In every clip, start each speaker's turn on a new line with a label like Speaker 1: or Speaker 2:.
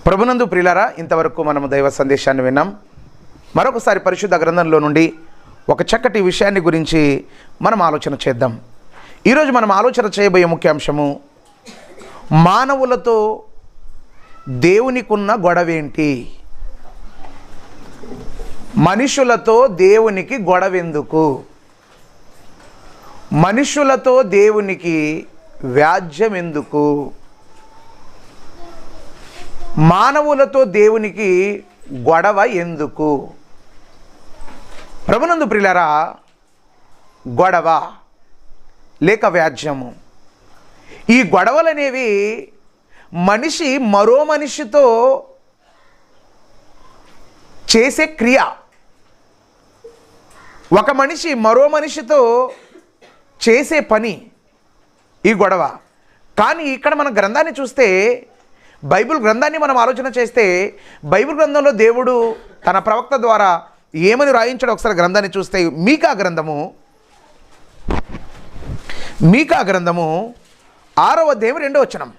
Speaker 1: ప్రభునందు ప్రియులారా, ఇంతవరకు మనము దైవ సందేశాన్ని విన్నాం. మరొకసారి పరిశుద్ధ గ్రంథంలో నుండి ఒక చక్కటి విషయాన్ని గురించి మనం ఆలోచన చేద్దాం. ఈరోజు మనం ఆలోచన చేయబోయే ముఖ్యాంశము, మానవులతో దేవునికున్న గొడవేంటి? మనుషులతో దేవునికి గొడవెందుకు? మనుషులతో దేవునికి వ్యాజ్యం ఎందుకు? మానవులతో దేవునికి గొడవ ఎందుకు? ప్రభునందు ప్రియులారా, గొడవ లేక వ్యాజ్యము, ఈ గొడవలనేవి మనిషి మరో మనిషితో చేసే క్రియ. ఒక మనిషి మరో మనిషితో చేసే పని ఈ గొడవ. కానీ ఇక్కడ మన గ్రంథాన్ని చూస్తే, బైబిల్ గ్రంథాన్ని మనం ఆలోచన చేస్తే, బైబిల్ గ్రంథంలో దేవుడు తన ప్రవక్త ద్వారా ఏమని రాయించాడు ఒకసారి గ్రంథాన్ని చూస్తే, మీకా గ్రంథము 6వ అధ్యాయం 2వ వచనం.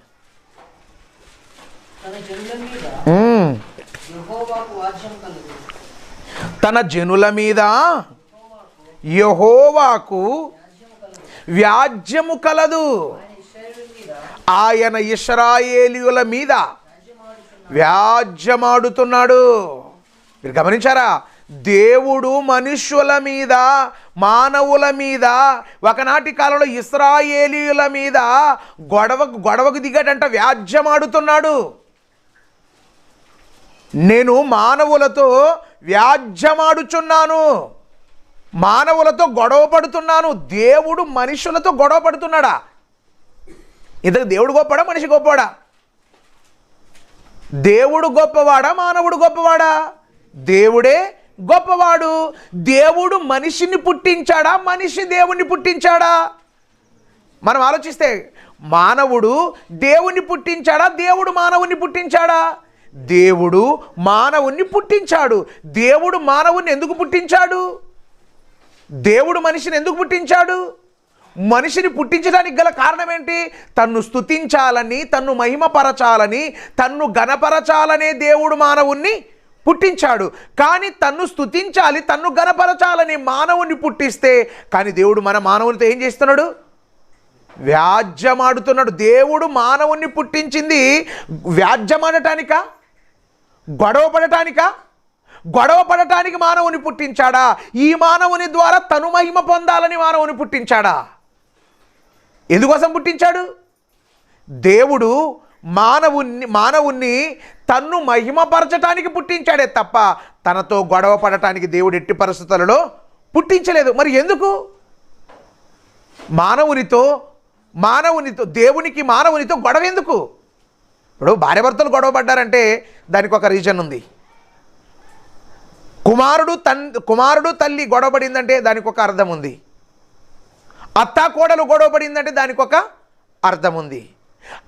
Speaker 1: తన జనుల మీద యెహోవాకు వ్యాజ్యము కలదు, ఆయన ఇశ్రాయేలీయుల మీద వ్యాజ్యమాడుతున్నాడు. మీరు గమనించారా? దేవుడు మనుష్యుల మీద, మానవుల మీద, ఒకనాటి కాలంలో ఇశ్రాయేలీయుల మీద గొడవకు దిగాడంట, వ్యాజ్యమాడుతున్నాడు. నేను మానవులతో వ్యాజ్యమాడుచున్నాను, మానవులతో గొడవ పడుతున్నాను. దేవుడు మనుషులతో గొడవ పడుతున్నాడా? ఇంతకు దేవుడు గొప్పవాడా, మనిషి గొప్పవాడా? దేవుడు గొప్పవాడా, మానవుడు గొప్పవాడా? దేవుడే గొప్పవాడు. దేవుడు మనిషిని పుట్టించాడా, మనిషి దేవుణ్ణి పుట్టించాడా? మనం ఆలోచిస్తే, మానవుడు దేవుణ్ణి పుట్టించాడా, దేవుడు మానవుణ్ణి పుట్టించాడా? దేవుడు మానవుణ్ణి పుట్టించాడు. దేవుడు మానవుణ్ణి ఎందుకు పుట్టించాడు? దేవుడు మనిషిని ఎందుకు పుట్టించాడు? మనిషిని పుట్టించడానికి గల కారణం ఏంటి? తన్ను స్తుతించాలని, తన్ను మహిమపరచాలని, తన్ను గణపరచాలనే దేవుడు మానవుణ్ణి పుట్టించాడు. కానీ తన్ను స్తుతించాలి, తన్ను గణపరచాలని మానవుణ్ణి పుట్టిస్తే, కానీ దేవుడు మన మానవునితో ఏం చేస్తున్నాడు? వ్యాజ్యమాడుతున్నాడు. దేవుడు మానవుణ్ణి పుట్టించింది వ్యాజ్యమాడటానికా, గొడవ పడటానికా? గొడవ పడటానికి మానవుని పుట్టించాడా? ఈ మానవుని ద్వారా తను మహిమ పొందాలని మానవుని పుట్టించాడా? ఎందుకోసం పుట్టించాడు? దేవుడు మానవుణ్ణి తన్ను మహిమపరచటానికి పుట్టించాడే తప్ప తనతో గొడవ పడటానికి దేవుడు ఎట్టి పరిస్థితులలో పుట్టించలేదు. మరి ఎందుకు? మానవునితో దేవునికి మానవునితో గొడవ ఎందుకు? ఇప్పుడు భార్యాభర్తలు గొడవ పడ్డారంటే దానికి ఒక రీజన్ ఉంది. కుమారుడు తల్లి గొడవపడిందంటే దానికి ఒక అర్థం ఉంది. అత్తా కోడలు గొడవపడిందంటే దానికి ఒక అర్థం ఉంది.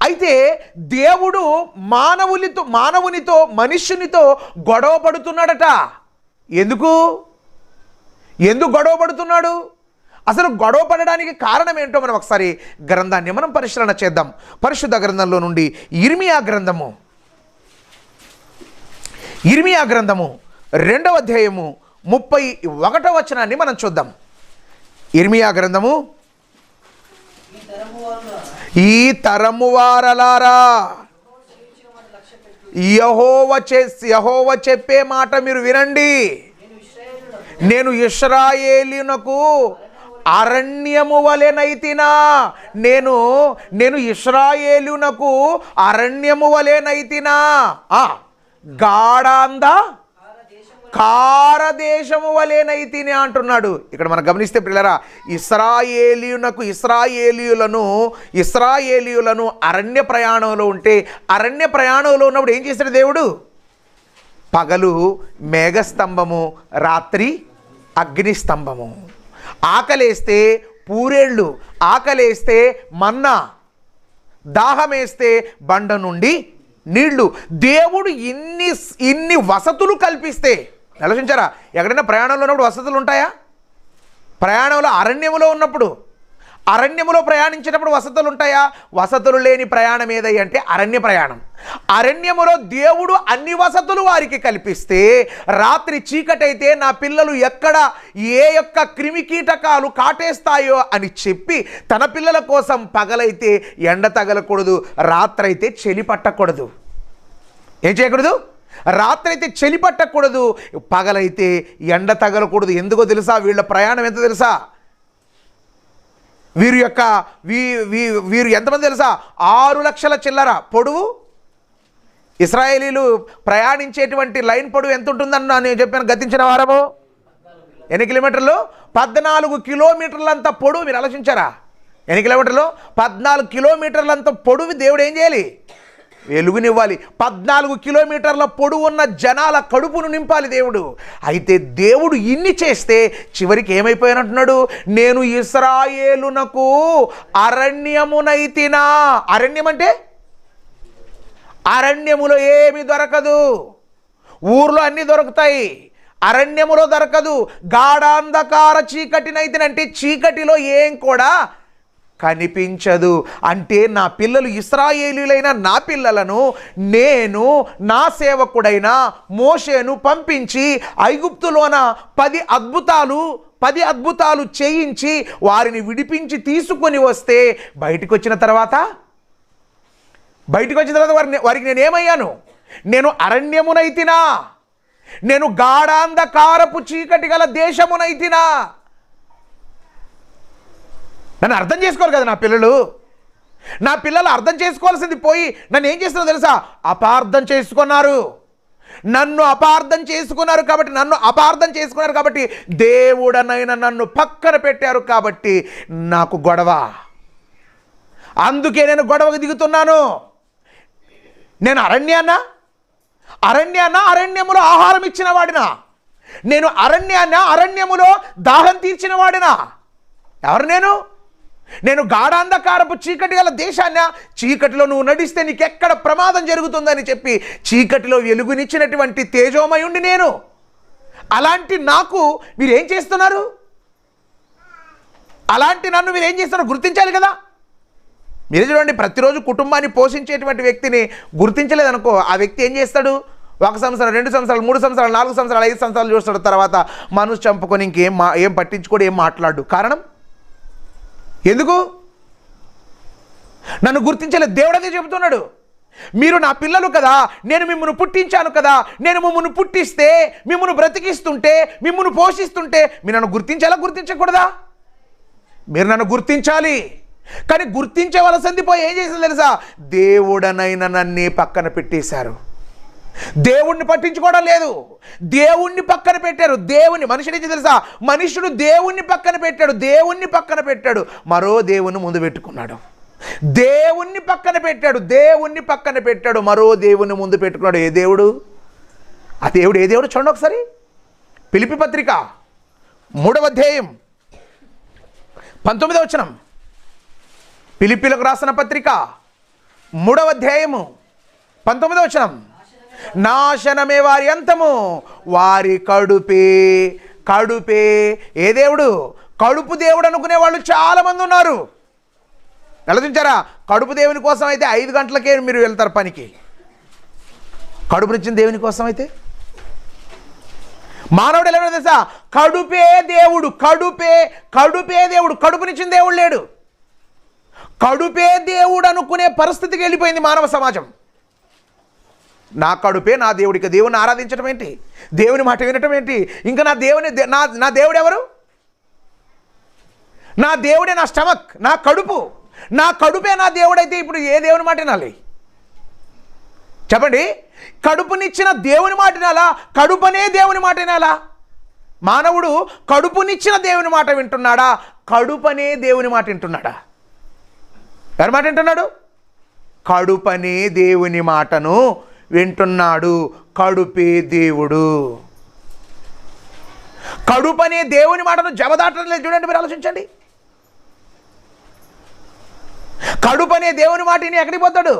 Speaker 1: అయితే దేవుడు మానవునితో మనుష్యునితో గొడవ పడుతున్నాడట. ఎందుకు గొడవ పడుతున్నాడు? అసలు గొడవ పడడానికి కారణం ఏంటో మనం ఒకసారి గ్రంథాన్ని మనం పరిశీలన చేద్దాం. పరిశుద్ధ గ్రంథంలో నుండి ఇర్మియా గ్రంథము 2వ అధ్యాయము 31వ వచనాన్ని మనం చూద్దాం. ఇర్మియా గ్రంథము, ఈ తరము వారలారా, యెహోవా చెప్పే మాట మీరు వినండి. నేను ఇశ్రాయేలీయునకు అరణ్యము వలెనైతినా, నేను ఇశ్రాయేలీయునకు అరణ్యము వలెనైతినా, గాఢాంధ కారదేశము వలెనైతిని అంటున్నాడు. ఇక్కడ మనం గమనిస్తే పిల్లరా, ఇశ్రాయేలీయులను అరణ్య ప్రయాణంలో ఉంటే, అరణ్య ప్రయాణంలో ఉన్నప్పుడు ఏం చేశాడు దేవుడు? పగలు మేఘస్తంభము, రాత్రి అగ్నిస్తంభము. ఆకలేస్తే పూరేళ్ళు, ఆకలేస్తే మన్నా, దాహమేస్తే బండ నుండి నీళ్లు. దేవుడు ఇన్ని వసతులు కల్పిస్తే, ఆలోచించారా? ఎక్కడైనా ప్రయాణంలో ఉన్నప్పుడు వసతులు ఉంటాయా? ప్రయాణంలో అరణ్యంలో ఉన్నప్పుడు అరణ్యములో ప్రయాణించేటప్పుడు వసతులు ఉంటాయా? వసతులు లేని ప్రయాణం ఏదై అంటే అరణ్య ప్రయాణం. అరణ్యములో దేవుడు అన్ని వసతులు వారికి కల్పిస్తే రాత్రి చీకటైతే నా పిల్లలు ఎక్కడ ఏ యొక్క క్రిమి కీటకాలు కాటేస్తాయో అని చెప్పి తన పిల్లల కోసం పగలైతే ఎండ తగలకూడదు, రాత్రైతే చలి పట్టకూడదు. ఏం చేయకూడదు? రాత్రి అయితే చలి పట్టకూడదు, పగలైతే ఎండ తగలకూడదు. ఎందుకో తెలుసా? వీళ్ళ ప్రయాణం ఎంత తెలుసా? వీరు ఎంతమంది తెలుసా? 6 లక్షల చిల్లర పొడవు. ఇశ్రాయేలీలు ప్రయాణించేటువంటి లైన్ పొడవు ఎంత ఉంటుందని నేను చెప్పాను గతించిన వారము. ఎన్ని కిలోమీటర్లు? 14 కిలోమీటర్లంత పొడవు. మీరు ఆలోచించారా? ఎన్ని కిలోమీటర్లు? 14 కిలోమీటర్లంత పొడవు దేవుడు ఏం చేయాలి? వెలుగునివ్వాలి. 14 కిలోమీటర్ల పొడవు ఉన్న జనాల కడుపును నింపాలి దేవుడు. అయితే దేవుడు ఇన్ని చేస్తే చివరికి ఏమైపోయానంటున్నాడు? నేను ఇశ్రాయేలునకు అరణ్యమునైతినా. అరణ్యం అంటే అరణ్యములో ఏమి దొరకదు, ఊర్లో అన్నీ దొరుకుతాయి, అరణ్యములో దొరకదు. గాఢాంధకార చీకటినైతినంటే చీకటిలో ఏం కూడా కనిపించదు. అంటే నా పిల్లలు ఇశ్రాయేలీయులైన నా పిల్లలను నేను నా సేవకుడైన మోషేను పంపించి ఐగుప్తులోన 10 అద్భుతాలు చేయించి వారిని విడిపించి తీసుకొని వస్తే బయటికి వచ్చిన తర్వాత వారికి నేనేమయ్యాను? నేను అరణ్యమునైతినా, నేను గాఢాంధకారపు చీకటి గల దేశమునైతినా. నన్ను అర్థం చేసుకోవాలి కదా నా పిల్లలు. నా పిల్లలు అర్థం చేసుకోవాల్సింది పోయి నన్ను ఏం చేస్తున్నారో తెలుసా? అపార్థం చేసుకున్నారు. నన్ను అపార్థం చేసుకున్నారు కాబట్టి దేవుడనైనా నన్ను పక్కన పెట్టారు కాబట్టి నాకు గొడవ. అందుకే నేను గొడవకు దిగుతున్నాను. నేను అరణ్యములో ఆహారం ఇచ్చిన వాడినా? నేను అరణ్యములో దాహం తీర్చిన వాడినా? ఎవరు నేను గాఢాంధకారపు చీకటి గల దేశాన్న, చీకటిలో నువ్వు నడిస్తే నీకెక్కడ ప్రమాదం జరుగుతుందని చెప్పి చీకటిలో వెలుగునిచ్చినటువంటి తేజోమయుండి నేను. అలాంటి నాకు మీరేం చేస్తున్నారు? అలాంటి నన్ను మీరేం చేస్తున్నారు గుర్తించాలి కదా. మీరు చూడండి, ప్రతిరోజు కుటుంబాన్ని పోషించేటువంటి వ్యక్తిని గుర్తించలేదనుకో, ఆ వ్యక్తి ఏం చేస్తాడు? 1 సంవత్సరం, 2 సంవత్సరాలు, 3 సంవత్సరాలు, 4 సంవత్సరాలు, 5 సంవత్సరాలు చూస్తాడు. తర్వాత మనసు చంపుకొని ఏం పట్టించుకోడు, ఏం మాట్లాడు. కారణం ఎందుకు? నన్ను గుర్తించలేదు. దేవుడు అదే చెబుతున్నాడు. మీరు నా పిల్లలు కదా, నేను మిమ్మల్ని పుట్టించాను కదా, నేను మిమ్మల్ని పుట్టిస్తే, మిమ్మల్ని బ్రతికిస్తుంటే, మిమ్మల్ని పోషిస్తుంటే మీరు నన్ను గుర్తించాలా గుర్తించకూడదా? మీరు నన్ను గుర్తించాలి. కానీ గుర్తించవలసింది పోయి ఏం చేసింది తెలుసా? దేవుడనైనా నన్నే పక్కన పెట్టేశారు. దేవుణ్ణి పట్టించుకోవడం లేదు, దేవుణ్ణి పక్కన పెట్టారు. మనుషుడు ఏం తెలుసా? మనుషుడు దేవుణ్ణి పక్కన పెట్టాడు, మరో దేవుని ముందు పెట్టుకున్నాడు. దేవుణ్ణి పక్కన పెట్టాడు, మరో దేవుని ముందు పెట్టుకున్నాడు. ఏ దేవుడు? ఆ దేవుడు ఏ దేవుడు? చూడండి ఒకసారి. ఫిలిప్పీ పత్రిక 3వ అధ్యాయం 19వ వచనం. ఫిలిప్పీలకు రాసిన పత్రిక 3వ అధ్యాయము 19వ వచనం. నాశనమే వారి అంతము, వారి కడుపే. ఏ దేవుడు? కడుపు దేవుడు అనుకునే వాళ్ళు చాలా మంది ఉన్నారు. ఆలోచించారా? కడుపు దేవుని కోసం అయితే 5 గంటలకే మీరు వెళ్తారు పనికి. కడుపునిచ్చిన దేవుని కోసం అయితే మానవుడు ఎలా తెలుసా? కడుపే దేవుడు. కడుపునిచ్చిన దేవుడు లేడు. కడుపే దేవుడు అనుకునే పరిస్థితికి వెళ్ళిపోయింది మానవ సమాజం. నా కడుపే నా దేవుడికి. దేవుని ఆరాధించడం ఏంటి? దేవుని మాట వినటం ఏంటి? ఇంకా నా దేవుడు ఎవరు? నా దేవుడే నా స్టమక్, నా కడుపే నా దేవుడైతే ఇప్పుడు ఏ దేవుని మాట వినాలి చెప్పండి? కడుపునిచ్చిన దేవుని మాట వినాలా? కడుపనే దేవుని మాట వినాలా? మానవుడు కడుపునిచ్చిన దేవుని మాట వింటున్నాడా? కడుపనే దేవుని మాట వింటున్నాడా? ఎవరి మాట వింటున్నాడు? కడుపనే దేవుని మాటను వింటున్నాడు. కడుపే దేవుడు. కడుపనే దేవుని మాటను జవదాటం లేదు. చూడండి, మీరు ఆలోచించండి. కడుపనే దేవుని మాటని ఎక్కడికి పోతాడు?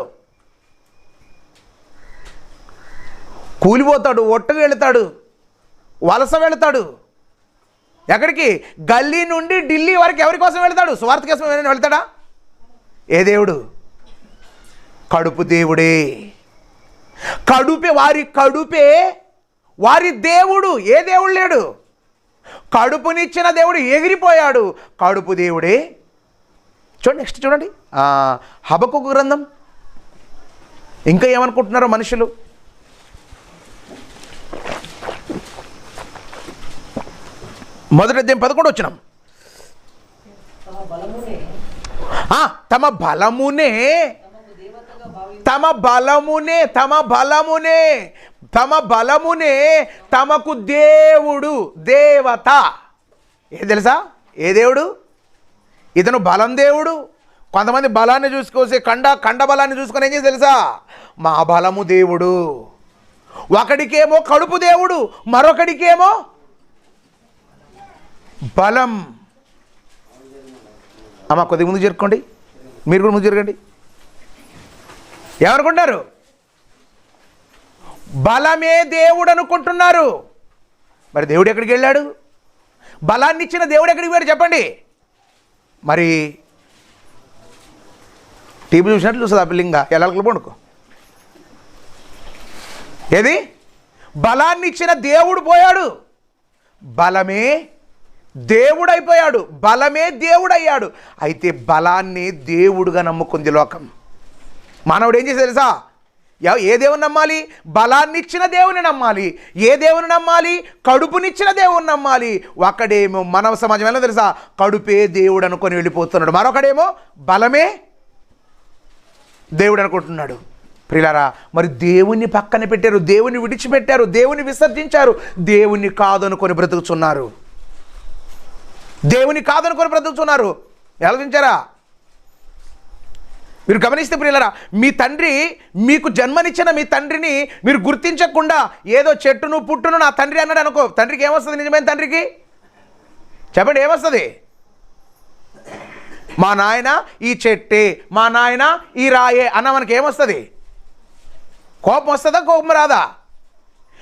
Speaker 1: కూలిపోతాడు, ఒట్టకు వెళతాడు, వలస వెళతాడు. ఎక్కడికి? గల్లీ నుండి ఢిల్లీ వరకు ఎవరి కోసం వెళ్తాడు? సువార్త కోసం ఏమైనా వెళ్తాడా? ఏ దేవుడు? కడుపు దేవుడే. కడుపే వారి దేవుడు. ఏ దేవుడు లేడు. కడుపునిచ్చిన దేవుడు ఎగిరిపోయాడు. కడుపు దేవుడే. చూడండి, నెక్స్ట్ చూడండి, హబక్కూకు గ్రంథం. ఇంకా ఏమనుకుంటున్నారో మనుషులు. మొదటి అధ్యాయం 11 వచనం. తమ బలమునే తమకు దేవుడు, దేవత. ఏ తెలుసా? ఏ దేవుడు? ఇతను బలం దేవుడు. కొంతమంది బలాన్ని చూసుకొసి కండ బలాన్ని చూసుకొని ఏం చేసి తెలుసా? మా బలము దేవుడు. ఒకడికేమో కడుపు దేవుడు, మరొకడికేమో బలం. అమ్మ కొద్దిగా ముందు జరుపుకోండి, మీరు కూడా ముందు జరగండి. ఏమనుకుంటారు? బలమే దేవుడు అనుకుంటున్నారు. మరి దేవుడు ఎక్కడికి వెళ్ళాడు? బలాన్ని ఇచ్చిన దేవుడు ఎక్కడికి వెళ్ళాడు చెప్పండి. మరి టీవీ చూసినట్లు చూస్తుంది ఆ పిల్లింగా ఎల్లకలు పండుకో. ఏది? బలాన్ని ఇచ్చిన దేవుడు పోయాడు. బలమే దేవుడు అయిపోయాడు. బలమే దేవుడు అయ్యాడు. అయితే బలాన్ని దేవుడుగా నమ్ముకుంది లోకం. మానవుడు ఏం చేసి తెలుసా? ఏ దేవుని నమ్మాలి? బలాన్ని ఇచ్చిన దేవుని నమ్మాలి. ఏ దేవుని నమ్మాలి? కడుపునిచ్చిన దేవుని నమ్మాలి. ఒకడేమో మానవ సమాజం ఎలా తెలుసా? కడుపే దేవుడు అనుకొని వెళ్ళిపోతున్నాడు. మరొకడేమో బలమే దేవుడు అనుకుంటున్నాడు. ప్రియులారా, మరి దేవుణ్ణి పక్కన పెట్టారు, దేవుని విడిచిపెట్టారు, దేవుని విసర్జించారు, దేవుణ్ణి కాదనుకొని బ్రతుకుతున్నారు. దేవుని కాదనుకొని బ్రతుకుతున్నారు. ఆలోచించారా? మీరు గమనిస్తే ప్రియులారా, మీ తండ్రి, మీకు జన్మనిచ్చిన మీ తండ్రిని మీరు గుర్తించకుండా ఏదో చెట్టును పుట్టును నా తండ్రి అన్నాడు అనుకో, తండ్రికి ఏమొస్తుంది? నిజమైన తండ్రికి చెప్పండి, ఏమొస్తుంది? మా నాయన ఈ చెట్టే, మా నాయన ఈ రాయే అన్న మనకి ఏమొస్తుంది? కోపం వస్తుందా? కోపం రాదా?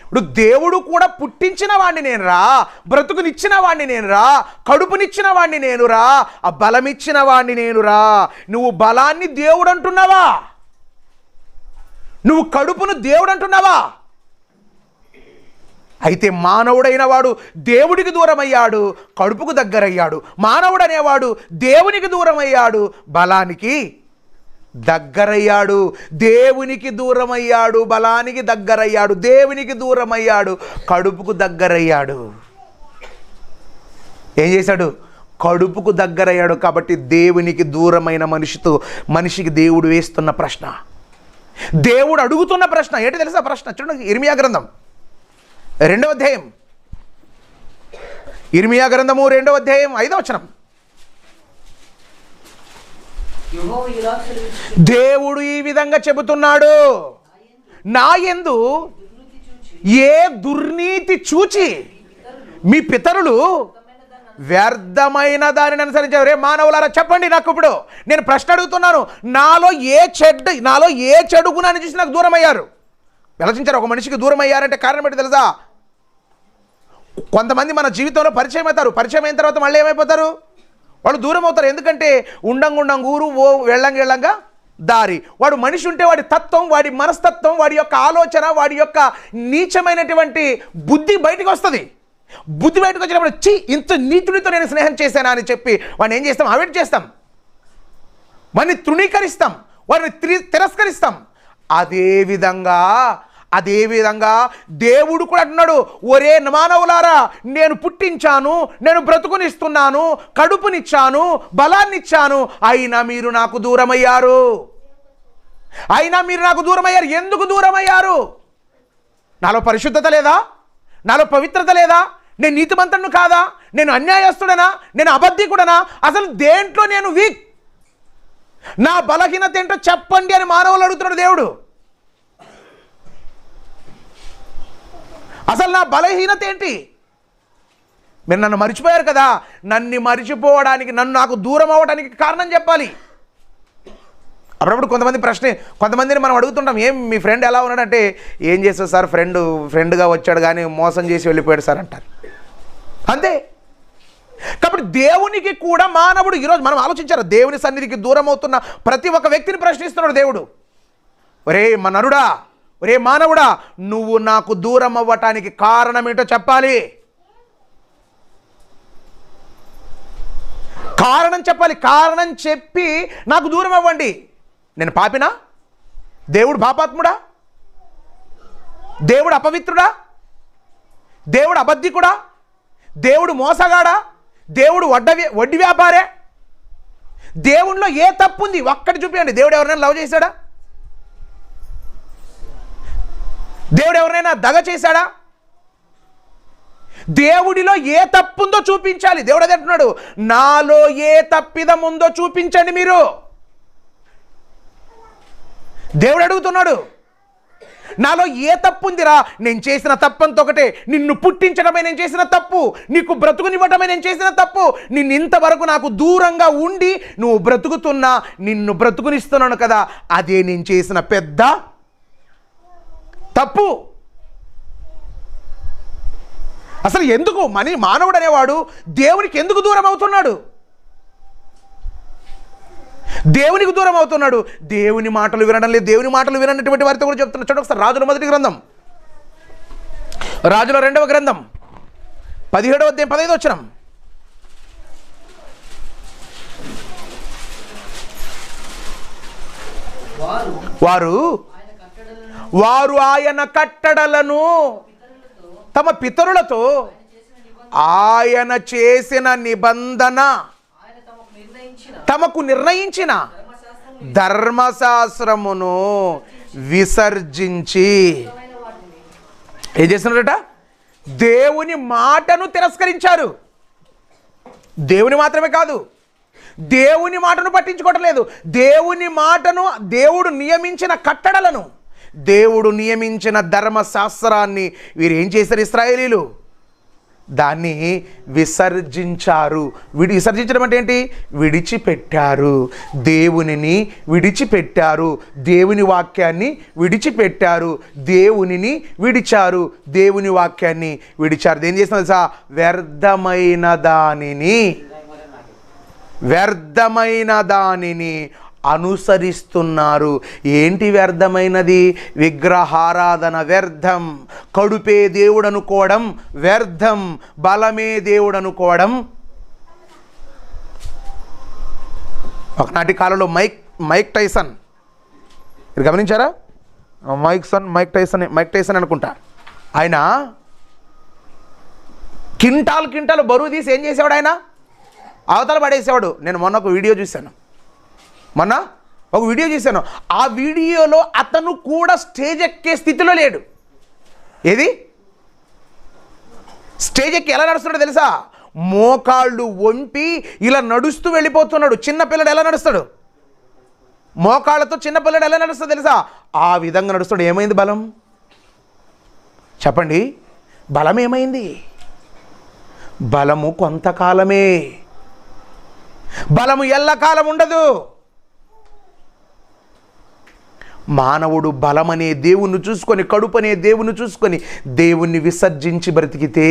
Speaker 1: ఇప్పుడు దేవుడు కూడా పుట్టించిన వాడిని నేను రా, బ్రతుకునిచ్చిన వాడిని నేను రా, కడుపునిచ్చిన వాడిని నేను రా, ఆ బలమిచ్చిన వాడిని నేను రా. నువ్వు బలాన్ని దేవుడు అంటున్నావా? నువ్వు కడుపును దేవుడు అంటున్నావా? అయితే మానవుడైన వాడు దేవుడికి దూరం అయ్యాడు, కడుపుకు దగ్గరయ్యాడు. మానవుడు అనేవాడు దేవునికి దూరం అయ్యాడు, బలానికి దగ్గరయ్యాడు. దేవునికి దూరం అయ్యాడు, బలానికి దగ్గరయ్యాడు. దేవునికి దూరం అయ్యాడు, కడుపుకు దగ్గరయ్యాడు. ఏం చేశాడు? కడుపుకు దగ్గరయ్యాడు. కాబట్టి దేవునికి దూరమైన మనిషికి దేవుడు వేస్తున్న ప్రశ్న, దేవుడు అడుగుతున్న ప్రశ్న ఏంటి తెలుసా? ప్రశ్న చూడండి, ఇర్మియా గ్రంథం 2వ అధ్యాయం. ఇర్మియా గ్రంథము 2వ అధ్యాయం 5వ వచనం. దేవుడు ఈ విధంగా చెబుతున్నాడు, నా యందు ఏ దుర్నీతి చూచి మీ పితరులు వ్యర్థమైన దానిని అనుసరించారు. రే మానవులారా చెప్పండి నాకు. ఇప్పుడు నేను ప్రశ్న అడుగుతున్నాను, నాలో ఏ చెడు గుణాన్ని చూసి నాకు దూరం అయ్యారు? ఆలోచించారు. ఒక మనిషికి దూరం అయ్యారంటే కారణం ఏంటి తెలుసా? కొంతమంది మన జీవితంలో పరిచయం అవుతారు, పరిచయం అయిన తర్వాత మళ్ళీ ఏమైపోతారు? వాళ్ళు దూరం అవుతారు. ఎందుకంటే ఉండంగా ఊరు, ఓ వెళ్ళంగా దారి. వాడు మనిషి ఉంటే వాడి తత్వం, వాడి మనస్తత్వం, వాడి యొక్క ఆలోచన, వాడి యొక్క నీచమైనటువంటి బుద్ధి బయటకు వస్తుంది. బుద్ధి బయటకు వచ్చినప్పుడు ఇంత నీతుడితో నేను స్నేహం చేశానా అని చెప్పి వాడిని ఏం చేస్తాం? అవాయిడ్ చేస్తాం, వాడిని తృణీకరిస్తాం, వాడిని తిరస్కరిస్తాం. అదేవిధంగా దేవుడు కూడా అంటున్నాడు, ఒరే మానవులారా, నేను పుట్టించాను, నేను బ్రతుకునిస్తున్నాను, కడుపునిచ్చాను, బలాన్నిచ్చాను, అయినా మీరు నాకు దూరమయ్యారు. ఎందుకు దూరమయ్యారు? నాలో పరిశుద్ధత లేదా? నాలో పవిత్రత లేదా? నేను నీతిమంతుడు కాదా? నేను అన్యాయస్తుడనా? నేను అబద్ధికుడనా? అసలు దేంట్లో నేను వీక్? నా బలహీనత ఏంటో చెప్పండి అని మానవులు అడుగుతున్నాడు దేవుడు. అసలు నా బలహీనత ఏంటి? మీరు నన్ను మర్చిపోయారు కదా, నన్ను మర్చిపోవడానికి, నాకు దూరం అవ్వడానికి కారణం చెప్పాలి. అప్పుడప్పుడు కొంతమందిని మనం అడుగుతుంటాం, ఏం మీ ఫ్రెండ్ ఎలా ఉన్నాడంటే, ఏం చేస్తారు సార్, ఫ్రెండ్గా వచ్చాడు కానీ మోసం చేసి వెళ్ళిపోయాడు సార్ అంటారు. అంతే. కాబట్టి దేవునికి కూడా మానవుడు, ఈరోజు మనం ఆలోచించారు, దేవుని సన్నిధికి దూరం అవుతున్న ప్రతి ఒక్క వ్యక్తిని ప్రశ్నిస్తున్నాడు దేవుడు. ఒరే నరుడా, ఒరే మానవుడా, నువ్వు నాకు దూరం అవ్వటానికి కారణం ఏంటో చెప్పాలి. కారణం చెప్పాలి. కారణం చెప్పి నాకు దూరం అవ్వండి. నేను పాపినా? దేవుడు పాపాత్ముడా? దేవుడు అపవిత్రుడా? దేవుడు అబద్ధికుడా? దేవుడు మోసగాడా? దేవుడు వడ్డీ వ్యాపారే? దేవునిలో ఏ తప్పు ఉంది? ఒక్కటి చూపించండి. దేవుడు ఎవరైనా లవ్ చేశాడా? దేవుడు ఎవరైనా దగ చేశాడా? దేవుడిలో ఏ తప్పు ఉందో చూపించాలి. దేవుడు అదే అంటున్నాడు, నాలో ఏ తప్పిదం ఉందో చూపించండి మీరు. దేవుడు అడుగుతున్నాడు, నాలో ఏ తప్పు ఉందిరా? నేను చేసిన తప్పంత ఒకటే, నిన్ను పుట్టించడమే నేను చేసిన తప్పు, నీకు బ్రతుకునివ్వటమే నేను చేసిన తప్పు. నిన్ను ఇంతవరకు నాకు దూరంగా ఉండి నువ్వు బ్రతుకుతున్నా, నిన్ను బ్రతుకునిస్తున్నాను కదా, అదే నేను చేసిన పెద్ద తప్పు. అసలు ఎందుకు మానవుడు అనేవాడు దేవునికి ఎందుకు దూరం అవుతున్నాడు? దేవునికి దూరం అవుతున్నాడు. దేవుని మాటలు వినడం లేదు. దేవుని మాటలు వినటువంటి వారితో కూడా చెప్తున్నా. చూడండి ఒకసారి రాజుల మొదటి గ్రంథం, రాజుల 2వ గ్రంథం 17వ అధ్యాయం 15వ వచనం. వారు ఆయన కట్టడలను తమ పితరులతో ఆయన చేసిన నిబంధన, తమకు నిర్ణయించిన ధర్మశాస్త్రమును విసర్జించి ఏం చేస్తున్నారట? దేవుని మాటను తిరస్కరించారు. దేవుని మాత్రమే కాదు, దేవుని మాటను పట్టించుకోవటం లేదు. దేవుని మాటను, దేవుడు నియమించిన కట్టడలను, దేవుడు నియమించిన ధర్మశాస్త్రాన్ని వీరు ఏం చేశారు? ఇశ్రాయేలీలు దాన్ని విసర్జించారు. విసర్జించడం అంటే ఏంటి? విడిచిపెట్టారు. దేవునిని విడిచిపెట్టారు. దేవుని వాక్యాన్ని విడిచిపెట్టారు. దేవునిని విడిచారు. దేవుని వాక్యాన్ని విడిచారు. ఏం చేస్తున్నారు తెలుసా? వ్యర్థమైన దానిని అనుసరిస్తున్నారు. ఏంటి వ్యర్థమైనది? విగ్రహారాధన వ్యర్థం, కడుపే దేవుడు అనుకోవడం వ్యర్థం, బలమే దేవుడు అనుకోవడం. ఒకనాటి కాలంలో మైక్ టైసన్, మీరు గమనించారా? మైక్ టైసన్ అనుకుంటా. ఆయన కింటాలు బరువు తీసి ఏం చేసేవాడు? ఆయన అవతల పడేసేవాడు. నేను మొన్న ఒక వీడియో చూశాను. ఆ వీడియోలో అతను కూడా స్టేజ్ ఎక్కే స్థితిలో లేడు. ఏది? స్టేజ్ ఎక్కి ఎలా నడుస్తున్నాడో తెలుసా? మోకాళ్ళు వంపి ఇలా నడుస్తూ వెళ్ళిపోతున్నాడు. చిన్నపిల్లడు ఎలా నడుస్తాడు? మోకాళ్ళతో చిన్నపిల్లడు ఎలా నడుస్తాడు తెలుసా? ఆ విధంగా నడుస్తాడు. ఏమైంది బలం? చెప్పండి, బలం ఏమైంది? బలము కొంతకాలమే, బలము ఎల్లకాలం ఉండదు. మానవుడు బలమనే దేవుణ్ణి చూసుకొని, కడుపనే దేవుణ్ణి చూసుకొని దేవుణ్ణి విసర్జించి బ్రతికితే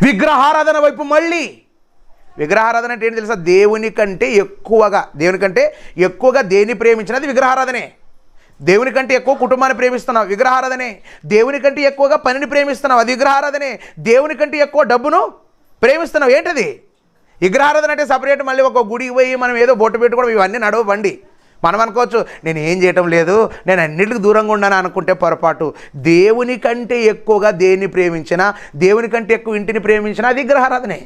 Speaker 1: విగ్రహారాధన వైపు మళ్ళీ, విగ్రహారాధన అంటే ఏంటి తెలుసా? దేవుని కంటే ఎక్కువగా దేన్ని ప్రేమించినది విగ్రహారాధనే. దేవుని కంటే ఎక్కువ కుటుంబాన్ని ప్రేమిస్తున్నావు, విగ్రహారాధనే. దేవుని కంటే ఎక్కువగా పనిని ప్రేమిస్తున్నావు, అది విగ్రహారాధనే. దేవుని కంటే ఎక్కువ డబ్బును ప్రేమిస్తున్నావు, ఏంటది? విగ్రహారాధన. అంటే సపరేట్ మళ్ళీ ఒక గుడికి పోయి మనం ఏదో బొట్టు పెట్టుకోవడం, ఇవన్నీ నడవండి. మనం అనుకోవచ్చు, నేను ఏం చేయటం లేదు, నేను అన్నిటికి దూరంగా ఉన్నాను అనుకుంటే పొరపాటు. దేవుని కంటే ఎక్కువగా దేన్ని ప్రేమించినా, దేవుని కంటే ఎక్కువ ఇంటిని ప్రేమించినా అది విగ్రహారాధనే.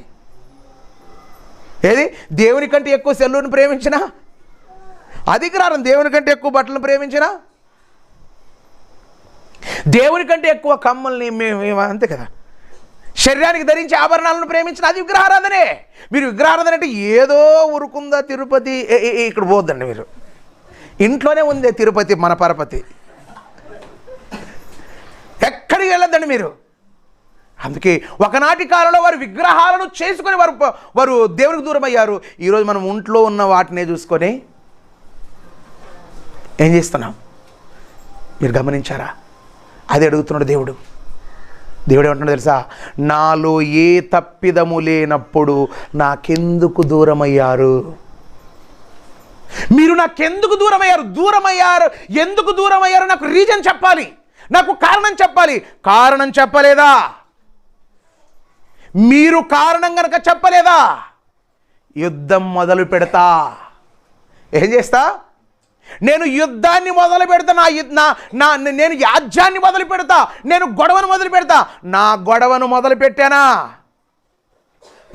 Speaker 1: ఏది? దేవుని కంటే ఎక్కువ సెల్లుని ప్రేమించినా అది విగ్రహారాధన. దేవుని కంటే ఎక్కువ బట్టలను ప్రేమించినా, దేవుని కంటే ఎక్కువ కమ్మల్ని, అంతే కదా, శరీరానికి ధరించి ఆభరణాలను ప్రేమించిన అది విగ్రహారాధనే. మీరు విగ్రహారాధన అంటే ఏదో ఉరుకుందా తిరుపతి, ఇక్కడ పోద్దండి. మీరు ఇంట్లోనే ఉంది తిరుపతి, మన పరపతి, ఎక్కడికి వెళ్ళొద్దండి మీరు. అందుకే ఒకనాటి కాలంలో వారు విగ్రహాలను చేసుకొని వారు దేవునికి దూరం అయ్యారు. ఈరోజు మనం ఒంట్లో ఉన్న వాటినే చూసుకొని ఏం చేస్తున్నాం? మీరు గమనించారా? అది అడుగుతున్నాడు దేవుడు. దేవుడు ఏమంటున్నాడు తెలుసా? నాలో ఏ తప్పిదము లేనప్పుడు నాకెందుకు దూరమయ్యారు? మీరు నాకెందుకు దూరమయ్యారు? ఎందుకు దూరమయ్యారు? నాకు రీజన్ చెప్పాలి, నాకు కారణం చెప్పాలి. కారణం చెప్పలేదా? మీరు కారణం కనుక చెప్పలేదా, యుద్ధం మొదలు పెడతా. ఏం చేస్తా? నేను యుద్ధాన్ని మొదలు పెడతా. నేను యాజ్యాన్ని మొదలు పెడతా. నేను గొడవను మొదలు పెడతా. నా గొడవను మొదలు పెట్టానా?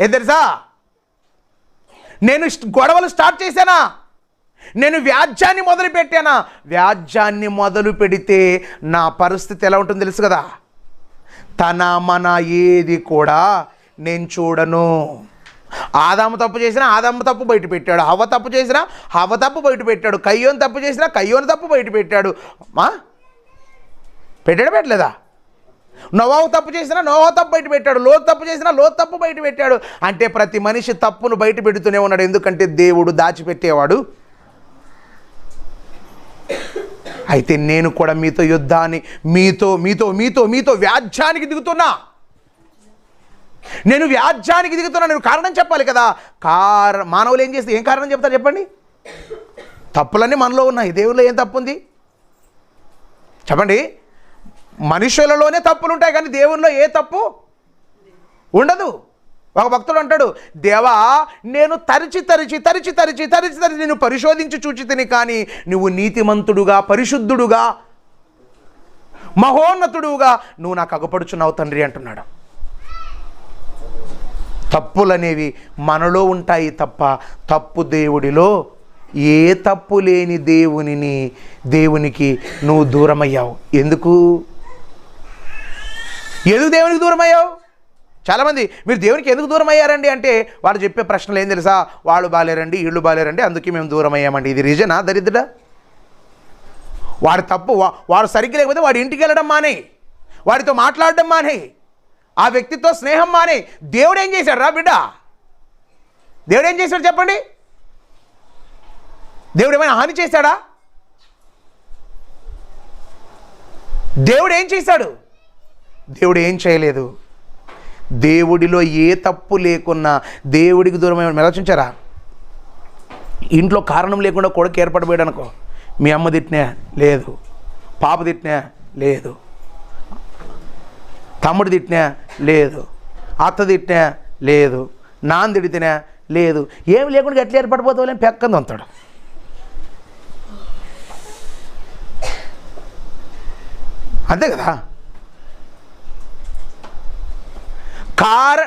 Speaker 1: ఏం తెలుసా? నేను గొడవలు స్టార్ట్ చేశానా? నేను వ్యాజ్యాన్ని మొదలు పెట్టానా? వ్యాజ్యాన్ని మొదలు పెడితే నా పరిస్థితి ఎలా ఉంటుంది తెలుసు కదా? తన మన ఏది కూడా నేను చూడను. ఆదాము తప్పు చేసినా ఆదాము తప్పు బయట పెట్టాడు, హవ్వ తప్పు చేసినా హవ్వ తప్పు బయట పెట్టాడు, కయ్యోను తప్పు చేసినా కయ్యోను తప్పు బయట పెట్టాడు. పెట్టలేదా? నోవాహు తప్పు చేసినా నోవాహు తప్పు బయట పెట్టాడు, లోతు తప్పు చేసినా లోతు తప్పు బయట పెట్టాడు. అంటే ప్రతి మనిషి తప్పును బయట పెడుతూనే ఉన్నాడు. ఎందుకంటే దేవుడు దాచిపెట్టేవాడు. అయితే నేను కూడా మీతో యుద్ధాన్ని మీతో వ్యాజ్యానికి దిగుతున్నా. నేను వ్యాజ్యానికి దిగుతున్నా. నేను కారణం చెప్పాలి కదా. మానవులు ఏం చేస్తే ఏం కారణం చెప్తారు చెప్పండి? తప్పులన్నీ మనలో ఉన్నాయి. దేవుల్లో ఏం తప్పు ఉంది చెప్పండి? మనుషులలోనే తప్పులు ఉంటాయి కానీ దేవునిలో ఏ తప్పు ఉండదు. ఒక భక్తుడు అంటాడు, దేవా నేను తరిచి నేను పరిశోధించి చూచి తిని, కానీ నువ్వు నీతిమంతుడుగా, పరిశుద్ధుడుగా, మహోన్నతుడుగా నువ్వు నాకు అగపడుచున్నావు తండ్రి అంటున్నాడు. తప్పులనేవి మనలో ఉంటాయి తప్ప తప్పు దేవుడిలో ఏ తప్పు లేని దేవునికి నువ్వు దూరమయ్యావు. ఎందుకు దేవునికి దూరమయ్యావు? చాలామంది మీరు దేవునికి ఎందుకు దూరం అయ్యారండి అంటే వాళ్ళు చెప్పే ప్రశ్నలు ఏం తెలుసా? వాళ్ళు బాలేరండి, వీళ్ళు బాలేరండి, అందుకే మేము దూరం అయ్యామండి. ఇది రీజనా? దరిద్రుడా? వాడి తప్పు, వాడు సరిగ్గా లేకపోతే వాడి ఇంటికి వెళ్ళడం మానే, వాడితో మాట్లాడడం మానే, ఆ వ్యక్తితో స్నేహం మానే. దేవుడు ఏం చేశాడు రా బిడ్డ? దేవుడు ఏం చేశాడు చెప్పండి? దేవుడు ఏమైనా హాని చేశాడా? దేవుడు ఏం చేశాడు? దేవుడు ఏం చేయలేదు. దేవుడిలో ఏ తప్పు లేకున్నా దేవుడికి దూరమైన ఆలోచించారా? ఇంట్లో కారణం లేకుండా కొడుకు ఏర్పడిపోయాడు అనుకో, మీ అమ్మ తిట్టినా లేదు, పాప తిట్టినా లేదు, తమ్ముడు తిట్టినా లేదు, అత్త తిట్టినా లేదు, నాన్న తిడితేనా లేదు, ఏమి లేకుండా ఎట్లా ఏర్పడిపోతావు అని పెక్కంది అంతాడు. అంతే కదా?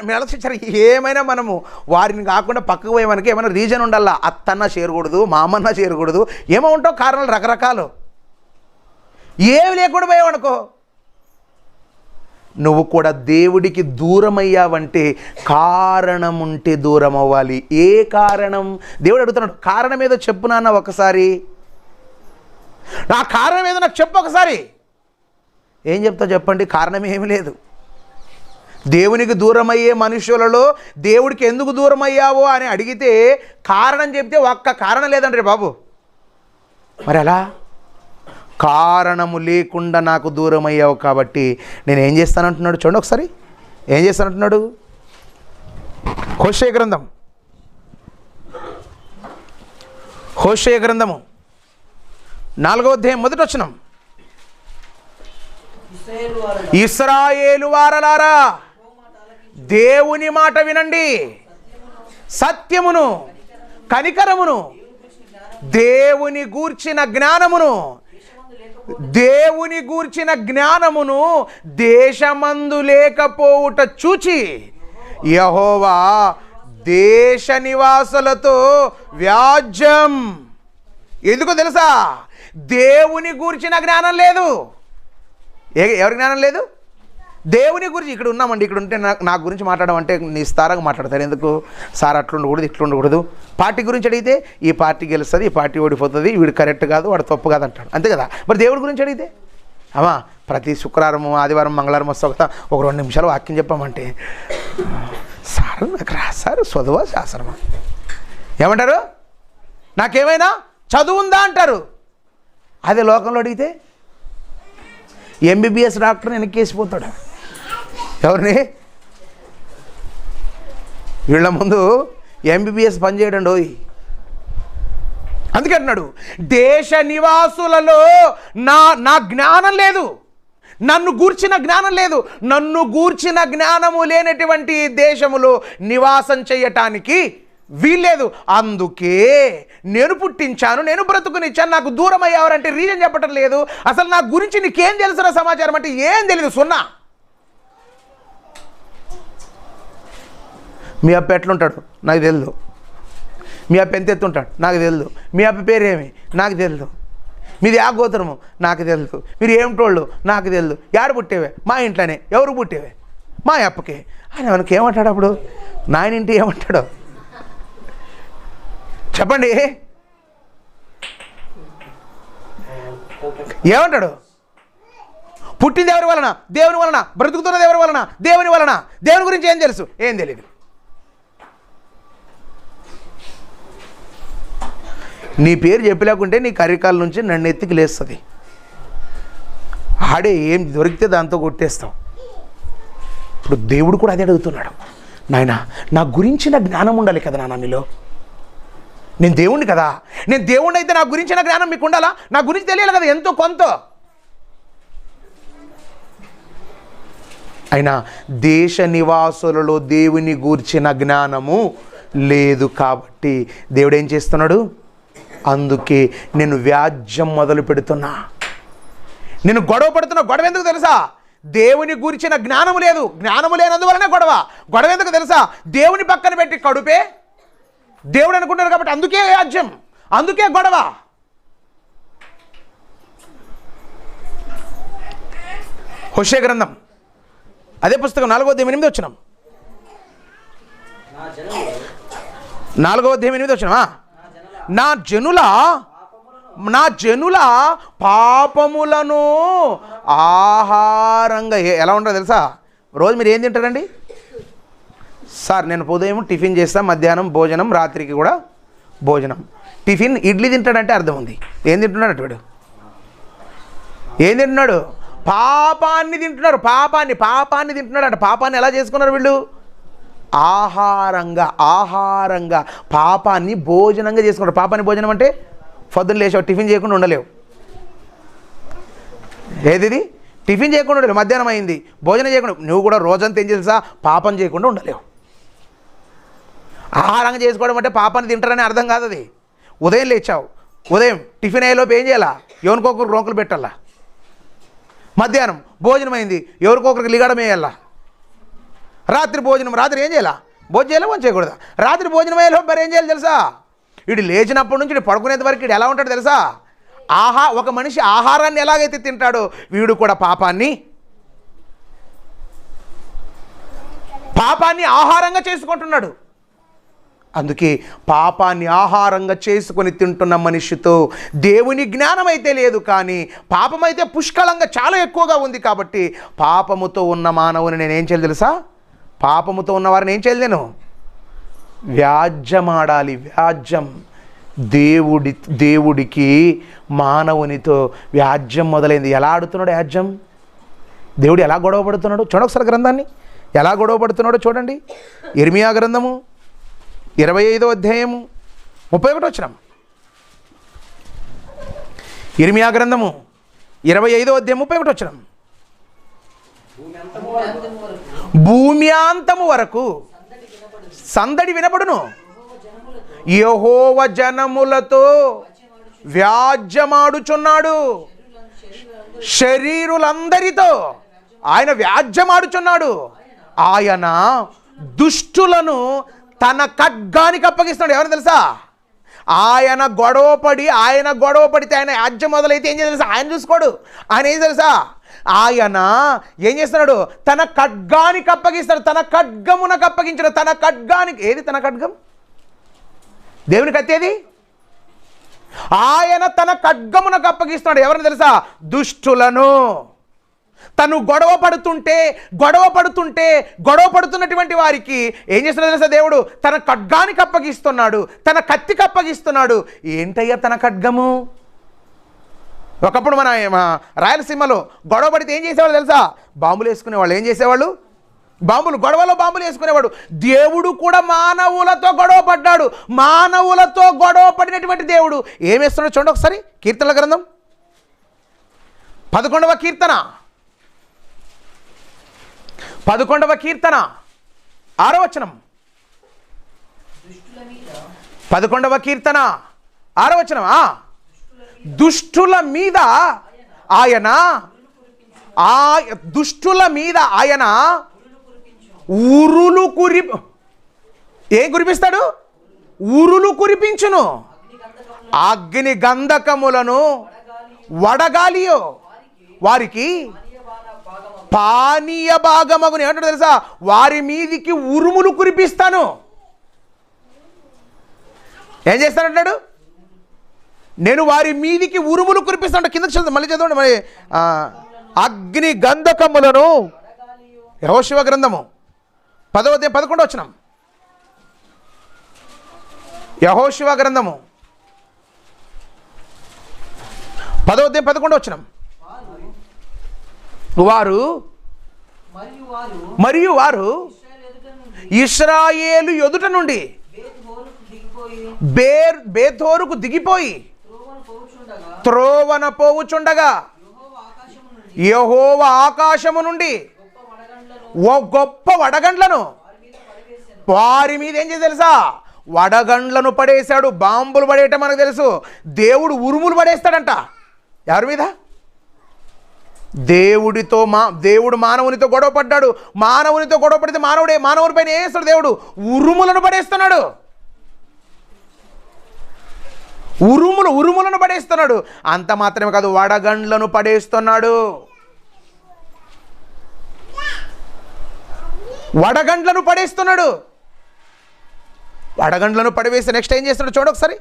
Speaker 1: మీరు ఆలోచించారు, ఏమైనా మనము వారిని కాకుండా పక్కకు పోయే మనకి ఏమైనా రీజన్ ఉండాలా. అత్తన్నా చేరకూడదు, మా అమ్మన్నా చేరకూడదు, ఏమో ఉంటావు కారణాలు రకరకాలు. ఏమి లేకుండా పోయావనుకో, నువ్వు కూడా దేవుడికి దూరమయ్యావంటే కారణం ఉంటే దూరం అవ్వాలి. ఏ కారణం? దేవుడు అడుగుతున్నాడు, కారణం ఏదో చెప్పు నాన్న ఒకసారి, నా కారణం ఏదో నాకు చెప్పు ఒకసారి. ఏం చెప్తావు చెప్పండి? కారణం ఏమీ లేదు. దేవునికి దూరమయ్యే మనుషులలో దేవుడికి ఎందుకు దూరం అయ్యావో అని అడిగితే కారణం చెప్తే ఒక్క కారణం లేదంటే బాబు, మరి అలా కారణము లేకుండా నాకు దూరం అయ్యావు కాబట్టి నేను ఏం చేస్తానంటున్నాడు చూడండి ఒకసారి. ఏం చేస్తానంటున్నాడు? హోషేయ గ్రంథము 4వ అధ్యాయం 1వ వచనం. ఇశ్రాయేలు వారలారా దేవుని మాట వినండి, సత్యమును కనికరమును దేవుని గూర్చిన జ్ఞానమును దేశమందు లేకపోవుట చూచి యెహోవా దేశ నివాసులతో వ్యాజ్యం. ఎందుకో తెలుసా? దేవుని గూర్చిన జ్ఞానం లేదు. ఎవరి జ్ఞానం లేదు? దేవుని గురించి. ఇక్కడ ఉన్నామండి, ఇక్కడ ఉంటే నా గురించి మాట్లాడమంటే నిస్తారంగా మాట్లాడతారు. ఎందుకు సార్ అట్లా ఉండకూడదు, ఇట్లా ఉండకూడదు. పార్టీ గురించి అడిగితే ఈ పార్టీ గెలుస్తుంది, ఈ పార్టీ ఓడిపోతుంది, వీడు కరెక్ట్ కాదు, వాడు తప్పు కాదు అంటాడు. అంతే కదా? మరి దేవుడి గురించి అడిగితే అమ్మా ప్రతి శుక్రవారం, ఆదివారం, మంగళవారం వస్తే ఒక 2 నిమిషాలు వాక్యం చెప్పామంటే సార్ నాకు రాసారు చదువా శాస్త్రమా ఏమంటారు? నాకేమైనా చదువు ఉందా అంటారు. అదే లోకంలో అడిగితే ఎంబీబీఎస్ డాక్టర్ని వెనక్కేసిపోతాడు. ఎవరిని? వీళ్ళ ముందు ఎంబీబీఎస్ పనిచేయడండి. అందుకే అంటున్నాడు, దేశ నివాసులలో నా జ్ఞానం లేదు, నన్ను గూర్చిన జ్ఞానం లేదు. నన్ను గూర్చిన జ్ఞానము లేనటువంటి దేశములో నివాసం చేయటానికి వీల్లేదు. అందుకే నేను పుట్టించాను, నేను బ్రతుకునిచ్చాను, నాకు దూరం అయ్యావారంటే రీజన్ చెప్పటం లేదు. అసలు నా గురించి నీకేం తెలుసున్న సమాచారం అంటే ఏం తెలియదు, సున్నా. మీ అప్ప ఎట్లుంటాడు నాకు తెలియదు, మీ అప్ప ఎంత ఎత్తుంటాడు నాకు తెలియదు, మీ అప్ప పేరేమి నాకు తెలియదు, మీది ఆ గోత్రము నాకు తెలుసు, మీరు ఏమిటోళ్ళు నాకు తెలుసు, ఏడ పుట్టేవే మా ఇంట్లోనే, ఎవరు పుట్టేవే మా అప్పకే అని మనకి ఏమంటాడు? అప్పుడు నాయనింటి ఏమంటాడు చెప్పండి, ఏమంటాడు? పుట్టింది ఎవరి వలన? దేవుని వలన. బ్రతుకుతున్నది ఎవరి వలన? దేవుని వలన. దేవుని గురించి ఏం తెలుసు? ఏం తెలియదు. నీ పేరు చెప్పలేకుంటే నీ కరికాల నుంచి నన్ను ఎత్తికి లేస్తుంది. ఆడే ఏం దొరికితే దాంతో కొట్టేస్తాం. ఇప్పుడు దేవుడు కూడా అదే అడుగుతున్నాడు, నాయన నా గురించిన జ్ఞానం ఉండాలి కదా నాన్న మీలో. నేను దేవుణ్ణి కదా, నేను దేవుణ్ణి అయితే నా గురించిన జ్ఞానం మీకు ఉండాలా? నా గురించి తెలియాలి కదా ఎంతో కొంత. అయినా దేశ నివాసులలో దేవుని గూర్చిన జ్ఞానము లేదు కాబట్టి దేవుడు ఏం చేస్తున్నాడు? అందుకే నేను వ్యాజ్యం మొదలు పెడుతున్నా, నేను గొడవ పడుతున్నా. గొడవ ఎందుకు తెలుసా? దేవుని గురించిన జ్ఞానము లేదు, జ్ఞానము లేనందువలనే గొడవ. గొడవ ఎందుకు తెలుసా? దేవుని పక్కన పెట్టి కడుపే దేవుడు అనుకుంటారు కాబట్టి అందుకే వ్యాజ్యం, అందుకే గొడవ. హోషే గ్రంథం అదే పుస్తకం 4వ అధ్యాయం 8వ వచనం. 4వ అధ్యాయం 8వ వచనం. నా జనుల పాపములను ఆహారంగా ఎలా ఉంటుందో తెలుసా? రోజు మీరు ఏం తింటారండి? సార్ నేను ఉదయం టిఫిన్ చేస్తాను, మధ్యాహ్నం భోజనం, రాత్రికి కూడా భోజనం. టిఫిన్ ఇడ్లీ తింటాడంటే అర్థం ఉంది. ఏం తింటున్నాడు అటు? ఏం తింటున్నాడు? పాపాన్ని తింటున్నారు. పాపాన్ని తింటున్నాడు అంట. పాపాన్ని ఎలా చేసుకున్నారు వీళ్ళు? ఆహారంగా పాపాన్ని భోజనంగా చేసుకుంటారు. పాపాన్ని భోజనం అంటే పొద్దున్న లేచావు టిఫిన్ చేయకుండా ఉండలేవు. ఏది టిఫిన్ చేయకుండా ఉండలేవు. మధ్యాహ్నం అయింది భోజనం చేయకుండా, నువ్వు కూడా రోజంతా ఏం తెలుసా? పాపం చేయకుండా ఉండలేవు. ఆహారంగా చేసుకోవడం అంటే పాపాన్ని తింటారని అర్థం కాదు అది. ఉదయం లేచావు, ఉదయం టిఫిన్ అయ్యేలోపు ఏం చేయాలా? ఎవరికొకరికి రోకలు పెట్టాలా. మధ్యాహ్నం భోజనం అయింది, ఎవరికొకరికి లిగడం వేయాలా. రాత్రి భోజనం, రాత్రి ఏం చేయాలా? భోజనం చేయాలి, భోజనం చేయకూడదు. రాత్రి భోజనం అయ్యేలోపు మరి ఏం చేయాలి తెలుసా? వీడు లేచినప్పటి నుంచి పడుకునేంత వరకు వీడు ఎలా ఉంటాడు తెలుసా? ఒక మనిషి ఆహారాన్ని ఎలాగైతే తింటాడో వీడు కూడా పాపాన్ని ఆహారంగా చేసుకుంటున్నాడు. అందుకే పాపాన్ని ఆహారంగా చేసుకొని తింటున్న మనిషితో దేవుని జ్ఞానం అయితే లేదు, కానీ పాపమైతే పుష్కలంగా చాలా ఎక్కువగా ఉంది. కాబట్టి పాపముతో ఉన్న మానవుని నేనేం చేయాలి తెలుసా? పాపముతో ఉన్నవారిని ఏం చేయాలి? నేను వ్యాజ్యమాడాలి. వ్యాజ్యం. దేవుడికి మానవునితో వ్యాజ్యం మొదలైంది. ఎలా ఆడుతున్నాడు వ్యాజ్యం? దేవుడు ఎలా గొడవ పడుతున్నాడు చూడండి ఒకసారి. గ్రంథాన్ని ఎలా గొడవ పడుతున్నాడో చూడండి. ఇర్మియా గ్రంథము 25వ అధ్యాయము 31వ వచనం. ఇర్మియా గ్రంథము 25వ అధ్యాయం 31వ వచనం. భూమి అంతము వరకు సందడి వినబడును, యెహోవా జనములతో వ్యాజ్యమాడుచున్నాడు. శరీరులందరితో ఆయన వ్యాజ్యమాడుచున్నాడు. ఆయన దుష్టులను తన ఖడ్గానికి అప్పగిస్తున్నాడు. ఎవరు తెలుసా? ఆయన గొడవ పడితే ఆయన వ్యాజ్యం మొదలైతే ఏం చేయాలి తెలుసా? ఆయన చూసుకోడు. ఆయన ఏం తెలుసా? ఆయన ఏం చేస్తున్నాడు? తన ఖడ్గానికి అప్పగిస్తాడు. తన ఖడ్గమునకు అప్పగించాడు. తన ఖడ్గానికి. ఏది తన ఖడ్గం? దేవుని కత్తేది. ఆయన తన ఖడ్గమునకు అప్పగిస్తున్నాడు. ఎవరిని తెలుసా? దుష్టులను. తను గొడవ పడుతున్నటువంటి వారికి ఏం చేస్తున్నాడు తెలుసా? దేవుడు తన ఖడ్గానికి అప్పగిస్తున్నాడు, తన కత్తికి అప్పగిస్తున్నాడు. ఏంటయ్యా తన ఖడ్గము? ఒకప్పుడు మన రాయలసీమలో గొడవ పడితే ఏం చేసేవాళ్ళు తెలుసా? బాంబులు వేసుకునేవాళ్ళు. ఏం చేసేవాళ్ళు? గొడవలో బాంబులు వేసుకునేవాడు. దేవుడు కూడా మానవులతో గొడవ పడ్డాడు. మానవులతో గొడవ పడినటువంటి దేవుడు ఏం వేస్తున్నాడు చూడండి ఒకసారి. కీర్తనల గ్రంథం 11వ కీర్తన 6వ వచనం. 11వ కీర్తన 6వ వచనం. దుష్టుల మీద ఆయన ఉరులు ఏం కురిపిస్తాడు? ఉరులు కురిపించును, అగ్ని గంధకములను వడగాలియో వారికి పానీయ భాగమగును. ఏమంటాడు తెలుసా? వారి మీదికి ఉరుములు కురిపిస్తాను. ఏం చేస్తానంటాడు? నేను వారి మీదికి ఉరుములు కురిపిస్తాను. కింద చదువు, మళ్ళీ చదవండి. మరి అగ్ని గంధకములను, యెహోషువ గ్రంథము 10వ అధ్యాయం 11వ వచనం. యెహోషువ గ్రంథము 10వ అధ్యాయం 11వ వచనం. మరియు వారు ఇశ్రాయేలు ఎదుట నుండి బేతోరుకు దిగిపోయి త్రోవన పోవుచుండగా యెహోవా ఆకాశము నుండి ఓ గొప్ప వడగండ్లను వారి మీద ఏం చేసి తెలుసా? వడగండ్లను పడేశాడు. బాంబులు పడేయటం మనకు తెలుసు. దేవుడు ఉరుములు పడేస్తాడంట. ఎవరి మీద? దేవుడు మానవునితో గొడవ పడ్డాడు. మానవునితో గొడవ పడితే మానవుడి పైన ఏం చేస్తాడు? దేవుడు ఉరుములను పడేస్తున్నాడు. ఉరుములను పడేస్తున్నాడు. అంత మాత్రమే కాదు, వడగండ్లను పడేస్తున్నాడు. వడగండ్లను పడివేసి నెక్స్ట్ ఏం చేస్తున్నాడు చూడండి ఒకసారి.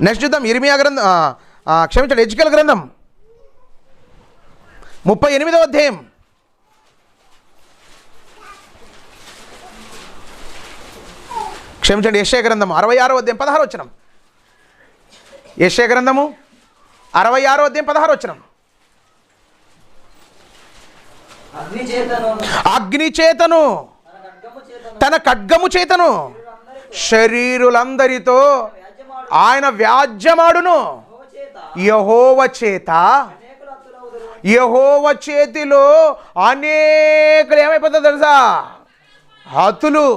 Speaker 1: నెక్స్ట్ చూద్దాం. ఇర్మియా గ్రంథం, ఎజ్కేల్ గ్రంథం 38వ అధ్యాయం. యెషయా గ్రంథం 66వ అధ్యాయం 16వ వచనం. యెషయా గ్రంథము 66వ అధ్యాయం 16వ వచనం. అగ్ని చేతను తన ఖడ్గము చేతను శరీరులందరితో ఆయన వ్యాజ్యమాడును. యెహోవా చేతిలో అనేకులు ఏమైపోతుందో తెలుసా? హతులు.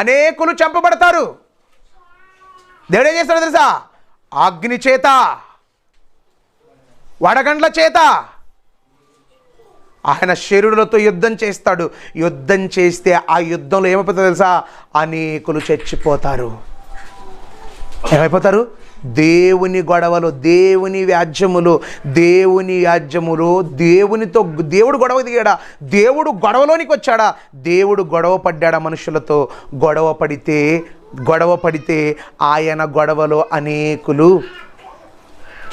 Speaker 1: అనేకులు చంపబడతారు. దేవుడు ఏం చేస్తాడో తెలుసా? అగ్ని చేత, వడగండ్ల చేత ఆయన శరీరులతో యుద్ధం చేస్తాడు. యుద్ధం చేస్తే ఆ యుద్ధంలో ఏమైపోతుందో తెలుసా? అనేకులు చచ్చిపోతారు. ఏమైపోతారు? దేవుని గొడవలు, దేవుని వ్యాజ్యములు, దేవుడు గొడవ దిగాడా? దేవుడు గొడవలోనికి వచ్చాడా? దేవుడు గొడవ పడ్డాడా? మనుషులతో గొడవ పడితే ఆయన గొడవలో అనేకులు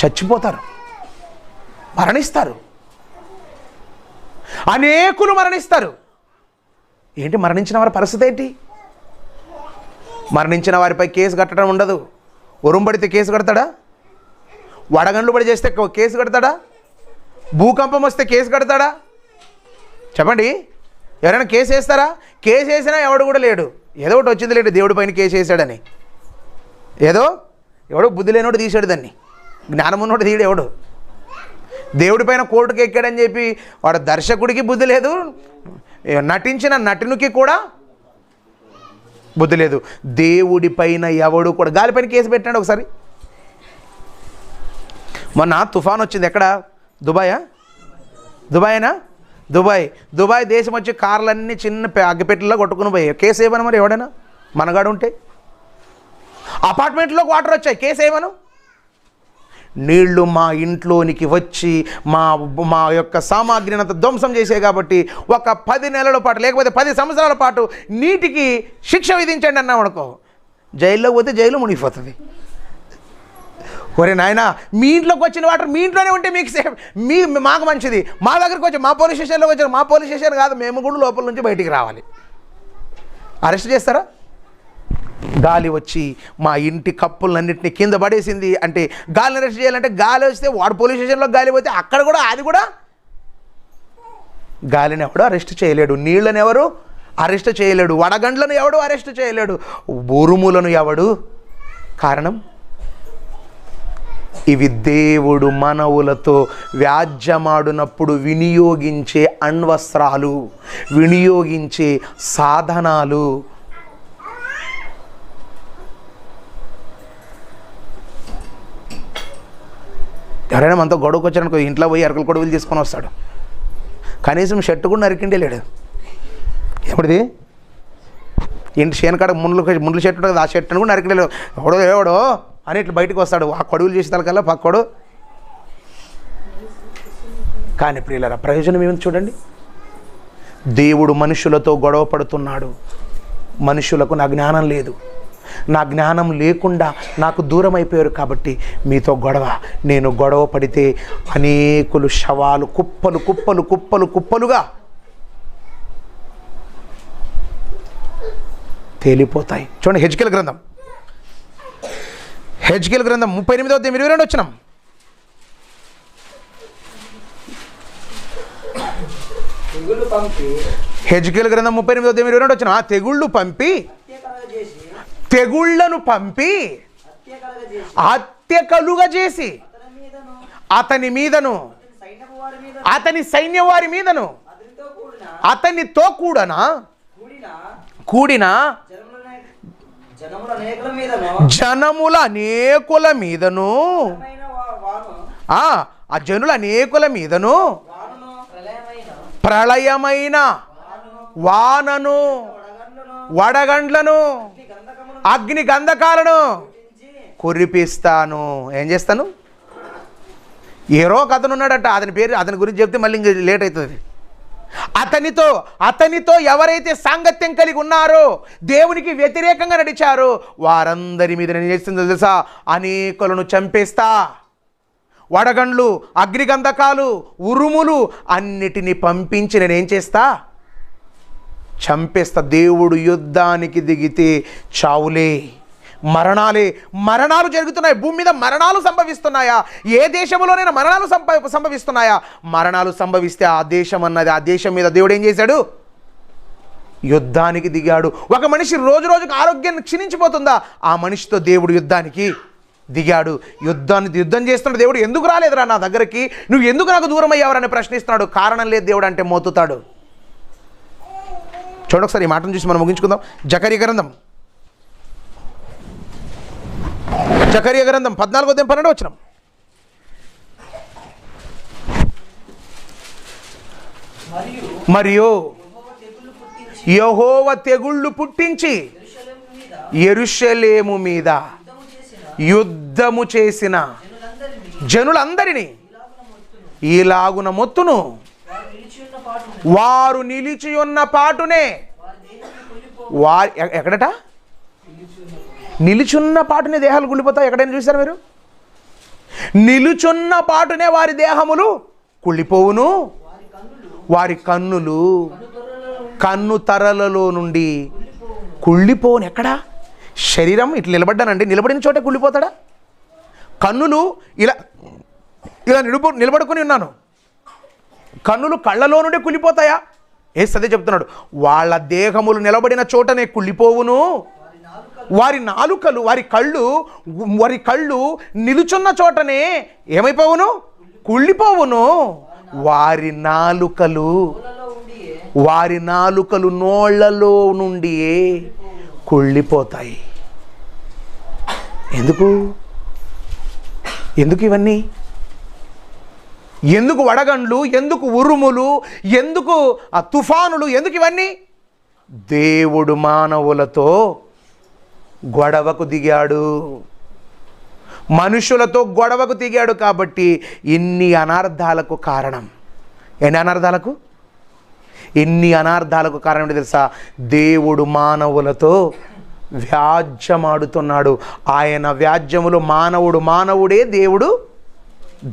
Speaker 1: చచ్చిపోతారు, మరణిస్తారు. అనేకులు మరణిస్తారు. ఏంటి మరణించిన వారి పరిస్థితి ఏంటి? మరణించిన వారిపై కేసు కట్టడం ఉండదు. ఉరుంబడితే కేసు కడతాడా? వడగండ్లు పడి చేస్తే కేసు కడతాడా? భూకంపం వస్తే కేసు కడతాడా? చెప్పండి, ఎవరైనా కేసు వేస్తారా? కేసు వేసినా ఎవడు కూడా లేడు. ఏదో ఒకటి వచ్చింది లేడు, దేవుడి పైన కేసు వేసాడని. ఎవడో బుద్ధి లేనోడు తీసాడు దాన్ని, జ్ఞానం ఉన్నోడు తీయడు ఎవడు. దేవుడి పైన కోర్టుకు ఎక్కాడని చెప్పి వాడు దర్శకుడికి బుద్ధి లేదు, నటించిన నటునికి కూడా బుద్ధి లేదు. దేవుడి పైన ఎవడు కూడా. గాలిపైన కేసు పెట్టాడు ఒకసారి. మొన్న తుఫాన్ వచ్చింది. ఎక్కడ? దుబాయ్ దేశం వచ్చి కార్లన్నీ చిన్న అగ్గిపెట్టెల్లో కొట్టుకుని పోయాయి. కేసు ఏమను మరి? ఎవడైనా మనగాడు ఉంటే. అపార్ట్మెంట్లోకి వాటర్ వచ్చాయి, కేసు ఏమను? నీళ్లు మా ఇంట్లోనికి వచ్చి మా యొక్క సామాగ్రిని అంత ధ్వంసం చేసాయి కాబట్టి ఒక 10 నెలల పాటు లేకపోతే 10 సంవత్సరాల పాటు నీటికి శిక్ష విధించండి అన్నాం అనుకో, జైల్లోకి పోతే జైలు మునిగిపోతుంది. ఒరే నాయనా, మీ ఇంట్లోకి వచ్చిన వాటర్ మీ ఇంట్లోనే ఉంటే మీకు సేఫ్, మాకు మంచిది. మా దగ్గరికి వచ్చి మా పోలీస్ స్టేషన్లోకి వచ్చారు. మా పోలీస్ స్టేషన్ కాదు, మేము కూడా లోపల నుంచి బయటికి రావాలి. అరెస్ట్ చేస్తారా? గాలి వచ్చి మా ఇంటి కప్పులన్నింటినీ కింద పడేసింది అంటే గాలిని అరెస్ట్ చేయాలంటే గాలి వస్తే వాడు పోలీస్ స్టేషన్లో గాలి పోతే అక్కడ కూడా అది కూడా గాలిని ఎవడు అరెస్ట్ చేయలేడు, నీళ్ళని ఎవరు అరెస్ట్ చేయలేడు, వడగండ్లను ఎవడు అరెస్ట్ చేయలేడు, ఉరుములను ఎవడు. కారణం ఇవి దేవుడు మనవులతో వ్యాజ్యమాడునప్పుడు వినియోగించే అణ్వస్త్రాలు, వినియోగించే సాధనాలు. ఎవరైనా మనతో గొడవకు వచ్చారనుకో, ఇంట్లో పోయి అరకల కొడుకులు తీసుకొని వస్తాడు, కనీసం షర్టు కూడా నరికిండే లేడు. ఎప్పుడుది ఇంటి చేనకాడ ముండ్లు షర్టు ఉంటుంది, ఆ షర్టును కూడా నరికిండే లేడు. ఎవడో అని ఇట్లా బయటకు వస్తాడు, ఆ కొడువులు చేసే తలకల్లా పక్కోడు. కానీ ప్రియులారా, ప్రయోజనం ఏమిటి చూడండి. దేవుడు మనుషులతో గొడవ పడుతున్నాడు. మనుషులకు నా జ్ఞానం లేదు, నా జ్ఞానం లేకుండా నాకు దూరం అయిపోయారు కాబట్టి మీతో గొడవ. నేను గొడవ పడితే అనేకులు శవాలు కుప్పలు కుప్పలు కుప్పలు కుప్పలుగా తేలిపోతాయి. చూడండి హెజ్కేల్ గ్రంథం 38:22 వచ్చినాం. హెజ్కేల్ గ్రంథం 38:22 వచ్చిన. తెగుళ్ళు పంపి తెగుళ్లను పంపి హత్య కలుగ చేసి అతని మీదను అతని సైన్య వారి మీదను అతనితో కూడిన జనముల అనేకుల మీదను ఆ జనుల అనేకుల మీదను ప్రళయమైన వానను, వడగండ్లను, అగ్ని గంధకాలను కురిపిస్తాను. ఏం చేస్తాను? ఏరో ఒక అతను ఉన్నాడట, అతని గురించి చెప్తే మళ్ళీ ఇంక లేట్ అవుతుంది. అతనితో ఎవరైతే సాంగత్యం కలిగి ఉన్నారో, దేవునికి వ్యతిరేకంగా నడిచారో, వారందరి మీద నేను చేస్తుందో తెలుసా? అనేకులను చంపేస్తా. వడగండ్లు, అగ్నిగంధకాలు, ఉరుములు అన్నిటినీ పంపించి నేనేం చేస్తా? చంపేస్తా. దేవుడు యుద్ధానికి దిగితే చావులే, మరణాలు జరుగుతున్నాయి. భూమి మీద మరణాలు సంభవిస్తున్నాయా? ఏ దేశంలోనైనా మరణాలు సంభవిస్తున్నాయా? మరణాలు సంభవిస్తే ఆ దేశం మీద దేవుడు ఏం చేశాడు? యుద్ధానికి దిగాడు. ఒక మనిషి రోజుకు ఆరోగ్యాన్ని క్షీణించిపోతుందా? ఆ మనిషితో దేవుడు యుద్ధానికి దిగాడు. యుద్ధం చేస్తున్నాడు. దేవుడు ఎందుకు రాలేదురా నా దగ్గరికి, నువ్వు ఎందుకు నాకు దూరం అయ్యావరని ప్రశ్నిస్తున్నాడు. కారణం లేదు దేవుడు అంటే మోతుతాడు. చూడొకసారి ఈ మాటను చూసి మనం ముగించుకుందాం. జకరియా గ్రంథం 14:12 వచ్చినాం. మరియు యెహోవా తెగుళ్ళు పుట్టించి యెరూషలేము మీద యుద్ధము చేసిన జనులందరినీ ఈలాగున మొత్తును, వారు నిలిచి ఉన్న పాటునే ఎక్కడట? నిలుచున్న పాటునే దేహాలు కుళ్ళిపోతాయి. ఎక్కడైనా చూసారు మీరు? నిలుచున్న పాటునే వారి దేహములు కుళ్ళిపోవును, వారి కన్ను తరలలో నుండి కుళ్ళిపోవును. ఎక్కడ? శరీరం ఇట్లా నిలబడిన చోటే కుళ్ళిపోతాడా? కన్నులు ఇలా నిలబడుకుని ఉన్నాను, కన్నులు కళ్ళలో నుండి కుళ్ళిపోతాయా? ఏసదే చెప్తున్నాడు, వాళ్ళ దేహములు నిలబడిన చోటనే కుళ్ళిపోవును, వారి నాలుకలు, వారి కళ్ళు నిలుచున్న చోటనే ఏమైపోవును? కుళ్ళిపోవును. వారి నాలుకలు నోళ్లలో నుండి కుళ్ళిపోతాయి. ఎందుకు ఇవన్నీ? ఎందుకు వడగండ్లు, ఎందుకు ఉరుములు, ఎందుకు ఆ తుఫానులు, ఎందుకు ఇవన్నీ? దేవుడు మానవులతో గొడవకు దిగాడు, మనుషులతో గొడవకు దిగాడు. కాబట్టి ఇన్ని అనార్థాలకు కారణం. ఎన్ని అనార్థాలకు? ఇన్ని అనార్థాలకు కారణం ఏంటి తెలుసా? దేవుడు మానవులతో వ్యాజ్యమాడుతున్నాడు. ఆయన వ్యాజ్యములు మానవుడే,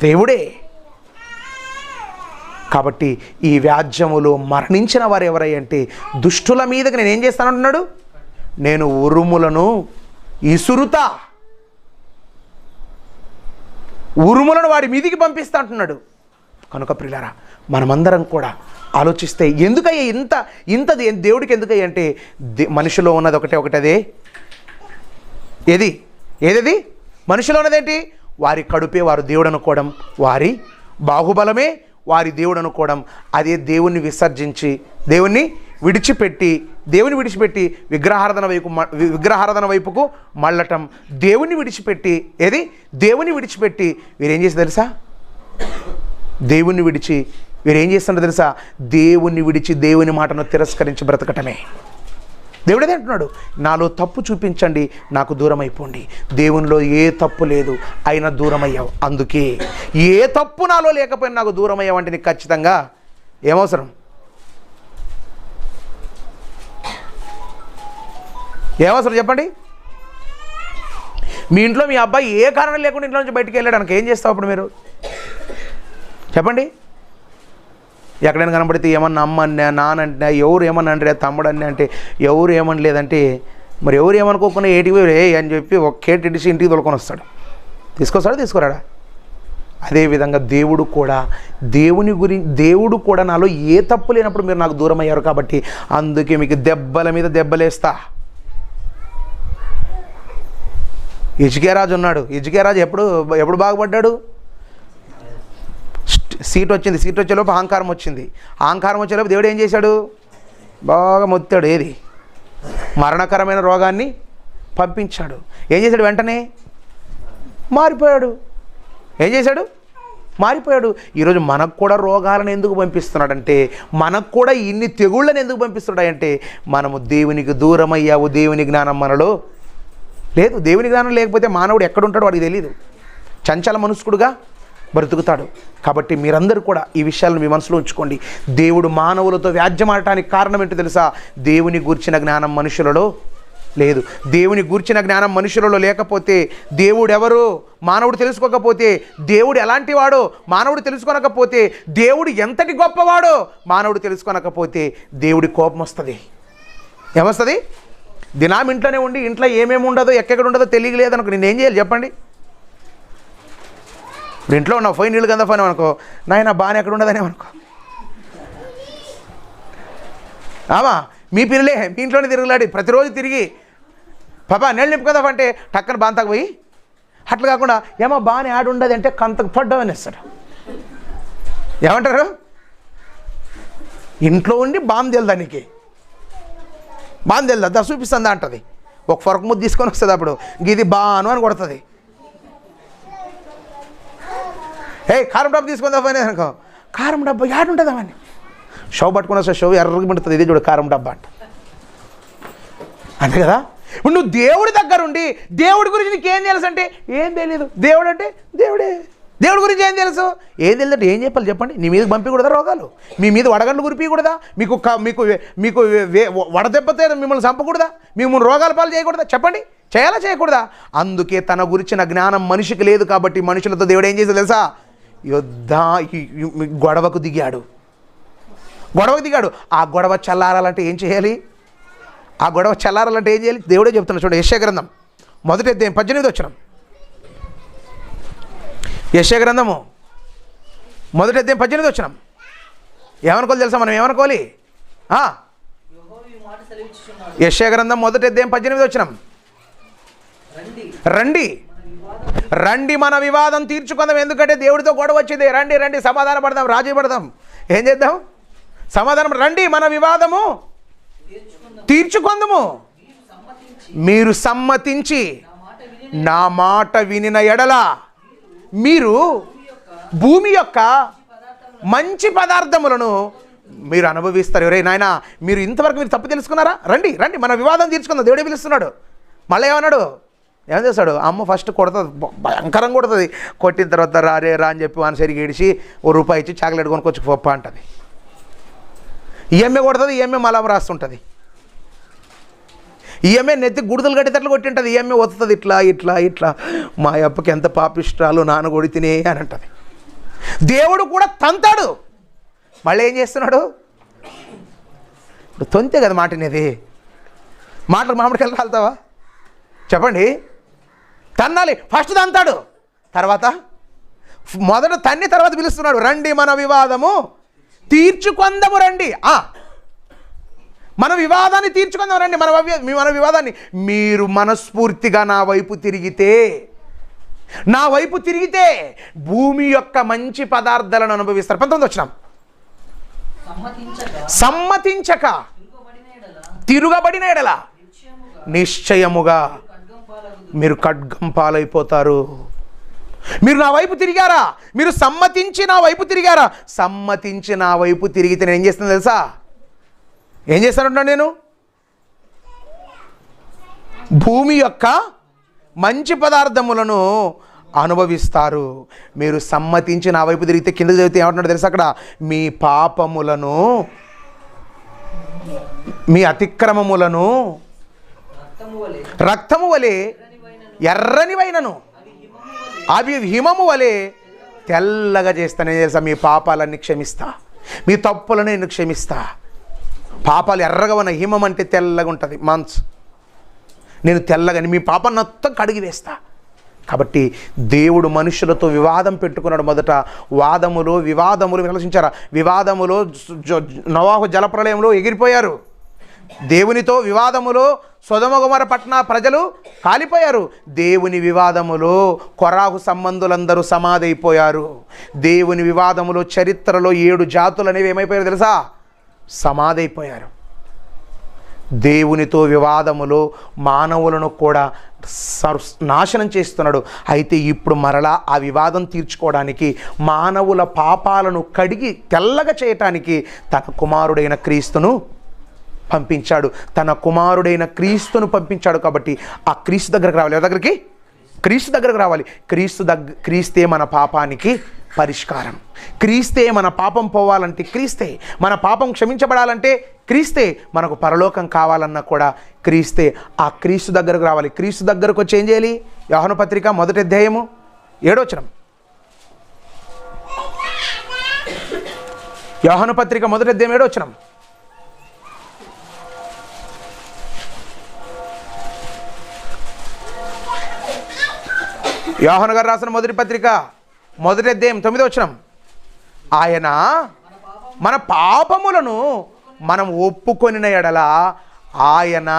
Speaker 1: దేవుడే. కాబట్టి ఈ వ్యాజ్యములు మరణించిన వారు ఎవరై అంటే, దుష్టుల మీదకి నేనేం చేస్తానంటున్నాడు? నేను ఉరుములను ఇసురుతా, ఉరుములను వాడి మీదికి పంపిస్తా అంటున్నాడు. కనుక ప్రియులారా, మనమందరం కూడా ఆలోచిస్తే ఎందుకయ్యా ఇంతది దేవుడికి ఎందుకయ్యా అంటే మనిషిలో ఉన్నది ఒకటే అదే. ఏదది మనిషిలో ఉన్నదేంటి? వారి కడుపే వారు దేవుడు అనుకోవడం, వారి బాహుబలమే వారి దేవుడు అనుకోవడం. అదే దేవుణ్ణి విసర్జించి దేవుణ్ణి విడిచిపెట్టి విగ్రహారాధన వైపుకు మళ్ళటం. దేవుణ్ణి విడిచిపెట్టి వీరేం చేసి తెలుసా? దేవుణ్ణి విడిచి వీరేం చేస్తున్నారు తెలుసా? దేవుణ్ణి విడిచి దేవుని మాటను తిరస్కరించి బ్రతకటమే. దేవుడే అంటున్నాడు, నాలో తప్పు చూపించండి, నాకు దూరం అయిపోండి. దేవునిలో ఏ తప్పు లేదు, అయినా దూరం అయ్యావు. అందుకే ఏ తప్పు నాలో లేకపోయినా నాకు దూరం అయ్యావు అంటే నీకు ఖచ్చితంగా ఏమవసరం చెప్పండి? మీ ఇంట్లో మీ అబ్బాయి ఏ కారణం లేకుండా ఇంట్లో నుంచి బయటికి వెళ్ళడానికి ఏం చేస్తావు అప్పుడు మీరు చెప్పండి? ఎక్కడైనా కనబడితే ఏమన్నా అమ్మ అన్నా, నానంటే ఎవరు ఏమన్నా అంటే, తమ్ముడు అన్నీ అంటే ఎవరు ఏమనలేదంటే, మరి ఎవరు ఏమనుకోకుండా ఏటికి అని చెప్పి ఒక కేట్ ఇడిచి ఇంటికి తొలుకొని వస్తాడు. తీసుకురాడా? అదేవిధంగా దేవుడు కూడా నాలో ఏ తప్పు లేనప్పుడు మీరు నాకు దూరం అయ్యారు కాబట్టి అందుకే మీకు దెబ్బల మీద దెబ్బలేస్తా. హిజ్కియారాజు ఉన్నాడు. హిజ్కియారాజు ఎప్పుడు బాగుపడ్డాడు? సీట్ వచ్చేలోపు అహంకారం వచ్చేలోపు దేవుడు ఏం చేశాడు? బాగా మొత్తాడు. ఏది? మరణకరమైన రోగాన్ని పంపించాడు. ఏం చేశాడు? వెంటనే మారిపోయాడు. ఈరోజు మనకు కూడా రోగాలను ఎందుకు పంపిస్తున్నాడంటే, మనకు కూడా ఇన్ని తెగుళ్ళని ఎందుకు పంపిస్తున్నాడంటే, మనము దేవునికి దూరం అయ్యావు. దేవుని జ్ఞానం మనలో లేదు. దేవుని జ్ఞానం లేకపోతే మానవుడు ఎక్కడుంటాడో వాడికి తెలియదు. చంచల మనుష్కుడుగా బ్రతుకుతాడు. కాబట్టి మీరందరూ కూడా ఈ విషయాలను మీ మనసులో ఉంచుకోండి. దేవుడు మానవులతో వ్యాజ్యమాడటానికి కారణం ఏంటో తెలుసా? దేవుని గూర్చిన జ్ఞానం మనుషులలో లేదు. దేవుని గూర్చిన జ్ఞానం మనుషులలో లేకపోతే దేవుడు ఎవరు మానవుడు తెలుసుకోకపోతే, దేవుడు ఎలాంటి వాడో మానవుడు తెలుసుకోనకపోతే, దేవుడు ఎంతటి గొప్పవాడో మానవుడు తెలుసుకోనకపోతే దేవుడి కోపం వస్తుంది. ఏమొస్తుంది? దినాం ఇంట్లోనే ఉండి ఇంట్లో ఏమేమి ఉండదో ఎక్కడ ఉండదో తెలియలేదనుకో, నేనేం చేయాలి చెప్పండి? ఇప్పుడు ఇంట్లో ఉన్నావు, పోయి నీళ్ళు గందా పోయినా అనుకో, నాయన బాగానే ఎక్కడ ఉండదని అనుకో. మీ పిల్లలే మీ ఇంట్లోనే తిరుగులాడి ప్రతిరోజు తిరిగి పాపా నీళ్ళు నింపు కదా అంటే టక్కన బాంతకు పోయి, అట్లా కాకుండా ఏమో బాగానే ఆడు ఉండదు అంటే కంతకు పడ్డామని ఇస్తాడు. ఏమంటారు? ఇంట్లో ఉండి బామ్ తెలుదానికి దా చూపిస్తుందా అంటది. ఒక ఫొరక ముద్ద తీసుకొని వస్తుంది. అప్పుడు ఇది బాను అని కొడుతుంది. కారం డబ్బా తీసుకుందా పోయినా అనుకో, కారం డబ్బా యాడుంటుందా అని షవ్ పట్టుకుని వస్తే షవ్ ఎర్రగా పడుతుంది. ఇది చూడు కారం డబ్బా అంతే కదా. ఇప్పుడు నువ్వు దేవుడి దగ్గరుండి దేవుడి గురించి నీకేం తెలుసు అంటే ఏం తెలియదు. దేవుడు అంటే దేవుడి గురించి ఏం తెలుసు? ఏం తెలియదంటే ఏం చెప్పాలి చెప్పండి? నీ మీద పంపించకూడదా రోగాలు? మీ మీద వడగండ్లు కురిపించకూడదా? మీకు వడదెబ్బతే మిమ్మల్ని చంపకూడదా? మిమ్మల్ని రోగాల పాలు చేయకూడదా? చెప్పండి, చేయకూడదా? అందుకే తన గురించిన జ్ఞానం మనిషికి లేదు కాబట్టి మనుషులతో దేవుడు ఏం చేశాడు తెలుసా? గొడవకు దిగాడు. ఆ గొడవ చల్లారాలంటే ఏం చేయాలి? దేవుడే చెప్తున్నాడు. చూడండి, యెషయా గ్రంథం 1వ అధ్యాయం 18వ వచనం. యెషయా గ్రంథము 1వ అధ్యాయం 18వ వచనం. ఏమనుకోవాలి తెలుసా? మనం ఏమనుకోవాలి? యెషయా గ్రంథం 1వ అధ్యాయం 18వ వచనం. రండి మన వివాదం తీర్చుకుందాం. ఎందుకంటే దేవుడితో గొడవ వచ్చింది. రండి సమాధాన పడదాం, రాజీ పడదాం. ఏం చేద్దాం? సమాధానం. రండి మన వివాదము తీర్చుకుందాము. మీరు సమ్మతించి నా మాట వినిన ఎడల మీరు భూమి యొక్క మంచి పదార్థములను మీరు అనుభవిస్తారు. ఎవరే నాయన, మీరు ఇంతవరకు మీరు తప్పు తెలుసుకున్నారా? రండి మన వివాదం తీర్చుకుందాం. దేవుడే పిలుస్తున్నాడు. మళ్ళీ ఏమన్నాడు? ఏం చేస్తాడు? అమ్మ ఫస్ట్ కొడుతుంది, భయంకరంగా కొడుతుంది. కొట్టిన తర్వాత రా అని చెప్పి వాని సరిగి ఏడిచి ₹1 ఇచ్చి చాక్లెట్ కొనుక్కొచ్చి పప్ప అంటుంది. ఈఎంఏ కొడుతుంది, ఈఎంఏ మలాం రాస్తుంటుంది. ఈఎంఏ నెత్తి గుడిదలు కట్టేటట్లు కొట్టింటుంది. ఈఎంఏ వస్తుంది ఇట్లా మా అప్పకి ఎంత పాపిష్టాలు నాన్న కొడితేనే అని అంటుంది. దేవుడు కూడా తంతాడు. మళ్ళీ ఏం చేస్తున్నాడు? ఇప్పుడు తొంతే కదా మాటనేది. మామిడికాయలు కాలుతావా చెప్పండి? తన్నాలి. ఫస్ట్ తంతాడు, తర్వాత మొదట తన్ని తర్వాత పిలుస్తున్నాడు, రండి మన వివాదము తీర్చుకొందము రండి. మన వివాదాన్ని తీర్చుకుందాం రండి. మన వివాదాన్ని మీరు మనస్ఫూర్తిగా నా వైపు తిరిగితే భూమి యొక్క మంచి పదార్థాలను అనుభవిస్తారు. 19 వచనం. సమ్మతించక తిరుగబడిన ఎడల నిశ్చయముగా మీరు ఖడ్గం పాలైపోతారు. మీరు నా వైపు తిరిగారా? మీరు సమ్మతించి నా వైపు తిరిగారా? సమ్మతించి నా వైపు తిరిగితే నేను ఏం చేస్తాను తెలుసా? ఏం చేస్తానంటున్నాను నేను? భూమి యొక్క మంచి పదార్థములను అనుభవిస్తారు. మీరు సమ్మతించి నా వైపు తిరిగితే, కింద చదివితే ఏమంటున్నాడు తెలుసా అక్కడ? మీ పాపములను, మీ అతిక్రమములను రక్తము వలె ఎర్రనివైనను అవి హిమము వలె తెల్లగా చేస్తానే తెలుసా? మీ పాపాలన్నీ క్షమిస్తా, మీ తప్పులను నేను క్షమిస్తా. పాపాలు ఎర్రగా ఉన్న, హిమం అంటే తెల్లగా ఉంటుంది, మంచు. నేను తెల్లగాని మీ పాపాన్ని మొత్తం కడిగి వేస్తా. కాబట్టి దేవుడు మనుషులతో వివాదం పెట్టుకున్నాడు. మొదట వివాదములు విమర్శించారా? వివాదములో నోవాహు జలప్రలయంలో ఎగిరిపోయారు. దేవునితో వివాదములో సొదొమ గొమొర్ర పట్టణ ప్రజలు కాలిపోయారు. దేవుని వివాదములో కొరాహు సంబంధులందరూ సమాధైపోయారు. దేవుని వివాదములో చరిత్రలో 7 జాతులు అనేవి ఏమైపోయారు తెలుసా? సమాధైపోయారు. దేవునితో వివాదములో మానవులను కూడా నాశనం చేస్తున్నాడు. అయితే ఇప్పుడు మరలా ఆ వివాదం తీర్చుకోవడానికి, మానవుల పాపాలను కడిగి తెల్లగా చేయటానికి తన కుమారుడైన క్రీస్తును పంపించాడు. కాబట్టి ఆ క్రీస్తు దగ్గరకు రావాలి. ఎవరి దగ్గరికి? క్రీస్తు దగ్గరకు రావాలి. క్రీస్తే మన పాపానికి పరిష్కారం. క్రీస్తే మన పాపం పోవాలంటే క్రీస్తే, మన పాపం క్షమించబడాలంటే క్రీస్తే, మనకు పరలోకం కావాలన్నా కూడా క్రీస్తే. ఆ క్రీస్తు దగ్గరకు రావాలి. క్రీస్తు దగ్గరకు వచ్చి ఏం చేయాలి? యోహాను పత్రిక 1వ అధ్యాయము 7వ వచనం. యోహాను పత్రిక 1వ అధ్యాయం 7వ వచనం. యోహాను గారు రాసిన మొదటి పత్రిక 1వ అధ్యాయం 9వ వచనం. ఆయన మన పాపములను మనం ఒప్పుకొనిన ఎడల ఆయన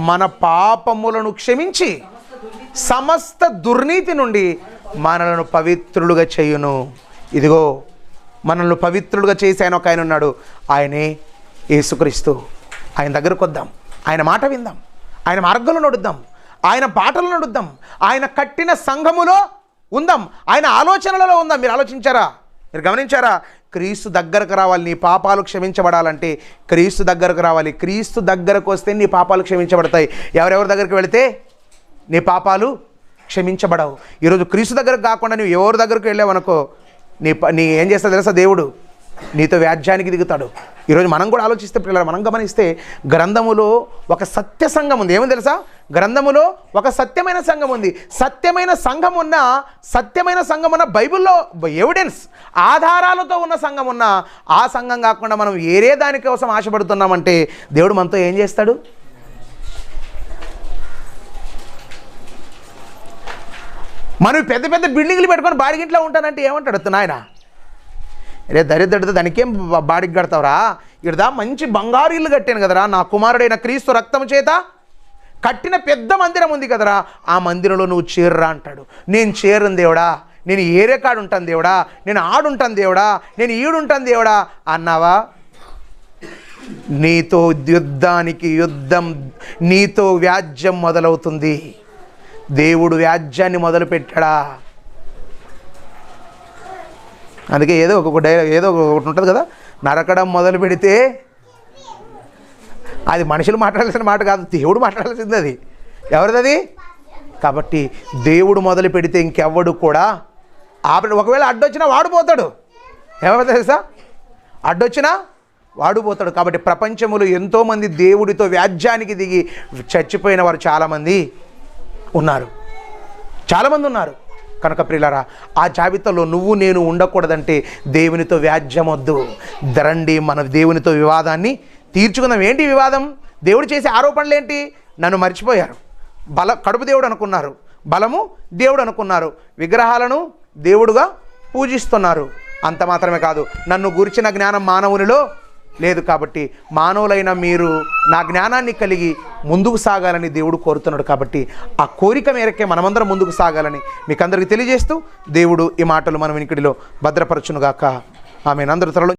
Speaker 1: మన పాపములను క్షమించి సమస్త దుర్నీతి నుండి మనలను పవిత్రులుగా చేయును. ఇదిగో మనల్ని పవిత్రులుగా చేసి ఆయన ఉన్నాడు. ఆయనే యేసుక్రీస్తు. ఆయన దగ్గరకు వద్దాం, ఆయన మాట విందాం, ఆయన మార్గంలో నడుద్దాం, ఆయన బాటలు నడుద్దాం, ఆయన కట్టిన సంఘములో ఉందాం, ఆయన ఆలోచనలలో ఉందాం. మీరు ఆలోచించారా? మీరు గమనించారా? క్రీస్తు దగ్గరకు రావాలి. నీ పాపాలు క్షమించబడాలంటే క్రీస్తు దగ్గరకు రావాలి. క్రీస్తు దగ్గరకు వస్తే నీ పాపాలు క్షమించబడతాయి. ఎవరెవరి దగ్గరికి వెళితే నీ పాపాలు క్షమించబడవు. ఈరోజు క్రీస్తు దగ్గరకు కాకుండా నువ్వు ఎవరి దగ్గరకు వెళ్ళావనుకో, నీ ఏం చేస్తా తెలుసా? దేవుడు నీతో వ్యాజ్యానికి దిగుతాడు. ఈరోజు మనం కూడా ఆలోచిస్తే, పిల్లలు మనం గమనిస్తే, గ్రంథములో ఒక సత్య సంఘం ఉంది. ఏమని తెలుసా? గ్రంథములో ఒక సత్యమైన సంఘం ఉంది. సత్యమైన సంఘం ఉన్న బైబిల్లో ఎవిడెన్స్, ఆధారాలతో ఉన్న సంఘం ఉన్న ఆ సంఘం కాకుండా మనం వేరే దానికోసం ఆశపడుతున్నామంటే దేవుడు మనతో ఏం చేస్తాడు? మనం పెద్ద పెద్ద బిల్డింగ్లు పెట్టుకొని బాడిగింట్లో ఉంటానంటే ఏమంటాడు నాయన? రే దరిద్రుడితో దానికేం బాడికి కడతావురా? ఇడదా మంచి బంగారు ఇల్లు కట్టాను కదరా, నా కుమారుడైన క్రీస్తు రక్తము చేత కట్టిన పెద్ద మందిరం ఉంది కదరా, ఆ మందిరంలో నువ్వు చేరురా అంటాడు. నేను చేరను దేవుడా, నేను ఏరే కాడు ఉంటాను దేవుడా, నేను ఆడుంటాను దేవుడా, నేను ఈడుంటాను దేవుడా అన్నావా? నీతో యుద్ధం, నీతో వ్యాజ్యం మొదలవుతుంది. దేవుడు వ్యాజ్యాన్ని మొదలుపెట్టాడా? అందుకే ఏదో ఒకటి ఉంటుంది కదా, నరకడం మొదలు పెడితే అది మనుషులు మాట్లాడాల్సిన మాట కాదు, దేవుడు మాట్లాడాల్సింది. అది ఎవరిది? కాబట్టి దేవుడు మొదలు పెడితే ఇంకెవ్వడు కూడా ఒకవేళ అడ్డొచ్చినా వాడిపోతాడు. ఎవరు తెలుసా? అడ్డొచ్చినా వాడిపోతాడు. కాబట్టి ప్రపంచంలో ఎంతోమంది దేవుడితో వ్యాజ్యానికి దిగి చచ్చిపోయిన వారు చాలామంది ఉన్నారు. కనుక ప్రియులారా, ఆ జాబితాలో నువ్వు నేను ఉండకూడదంటే దేవునితో వ్యాజ్యం వద్దు. రండి మన దేవునితో వివాదాన్ని తీర్చుకుందాం. ఏంటి వివాదం? దేవుడు చేసే ఆరోపణలు ఏంటి? నన్ను మర్చిపోయారు, కడుపు దేవుడు అనుకున్నారు, బలము దేవుడు అనుకున్నారు, విగ్రహాలను దేవుడుగా పూజిస్తున్నారు. అంత మాత్రమే కాదు, నన్ను గురించిన జ్ఞానం మానవునిలో లేదు, కాబట్టి మానవులైన మీరు నా జ్ఞానాన్ని కలిగి ముందుకు సాగాలని దేవుడు కోరుతున్నాడు. కాబట్టి ఆ కోరిక మేరకే మనమందరం ముందుకు సాగాలని మీకు అందరికీ తెలియజేస్తూ దేవుడు ఈ మాటలు మన వినికిడిలో భద్రపరచునుగాక. ఆమె అందరూ త్వరలో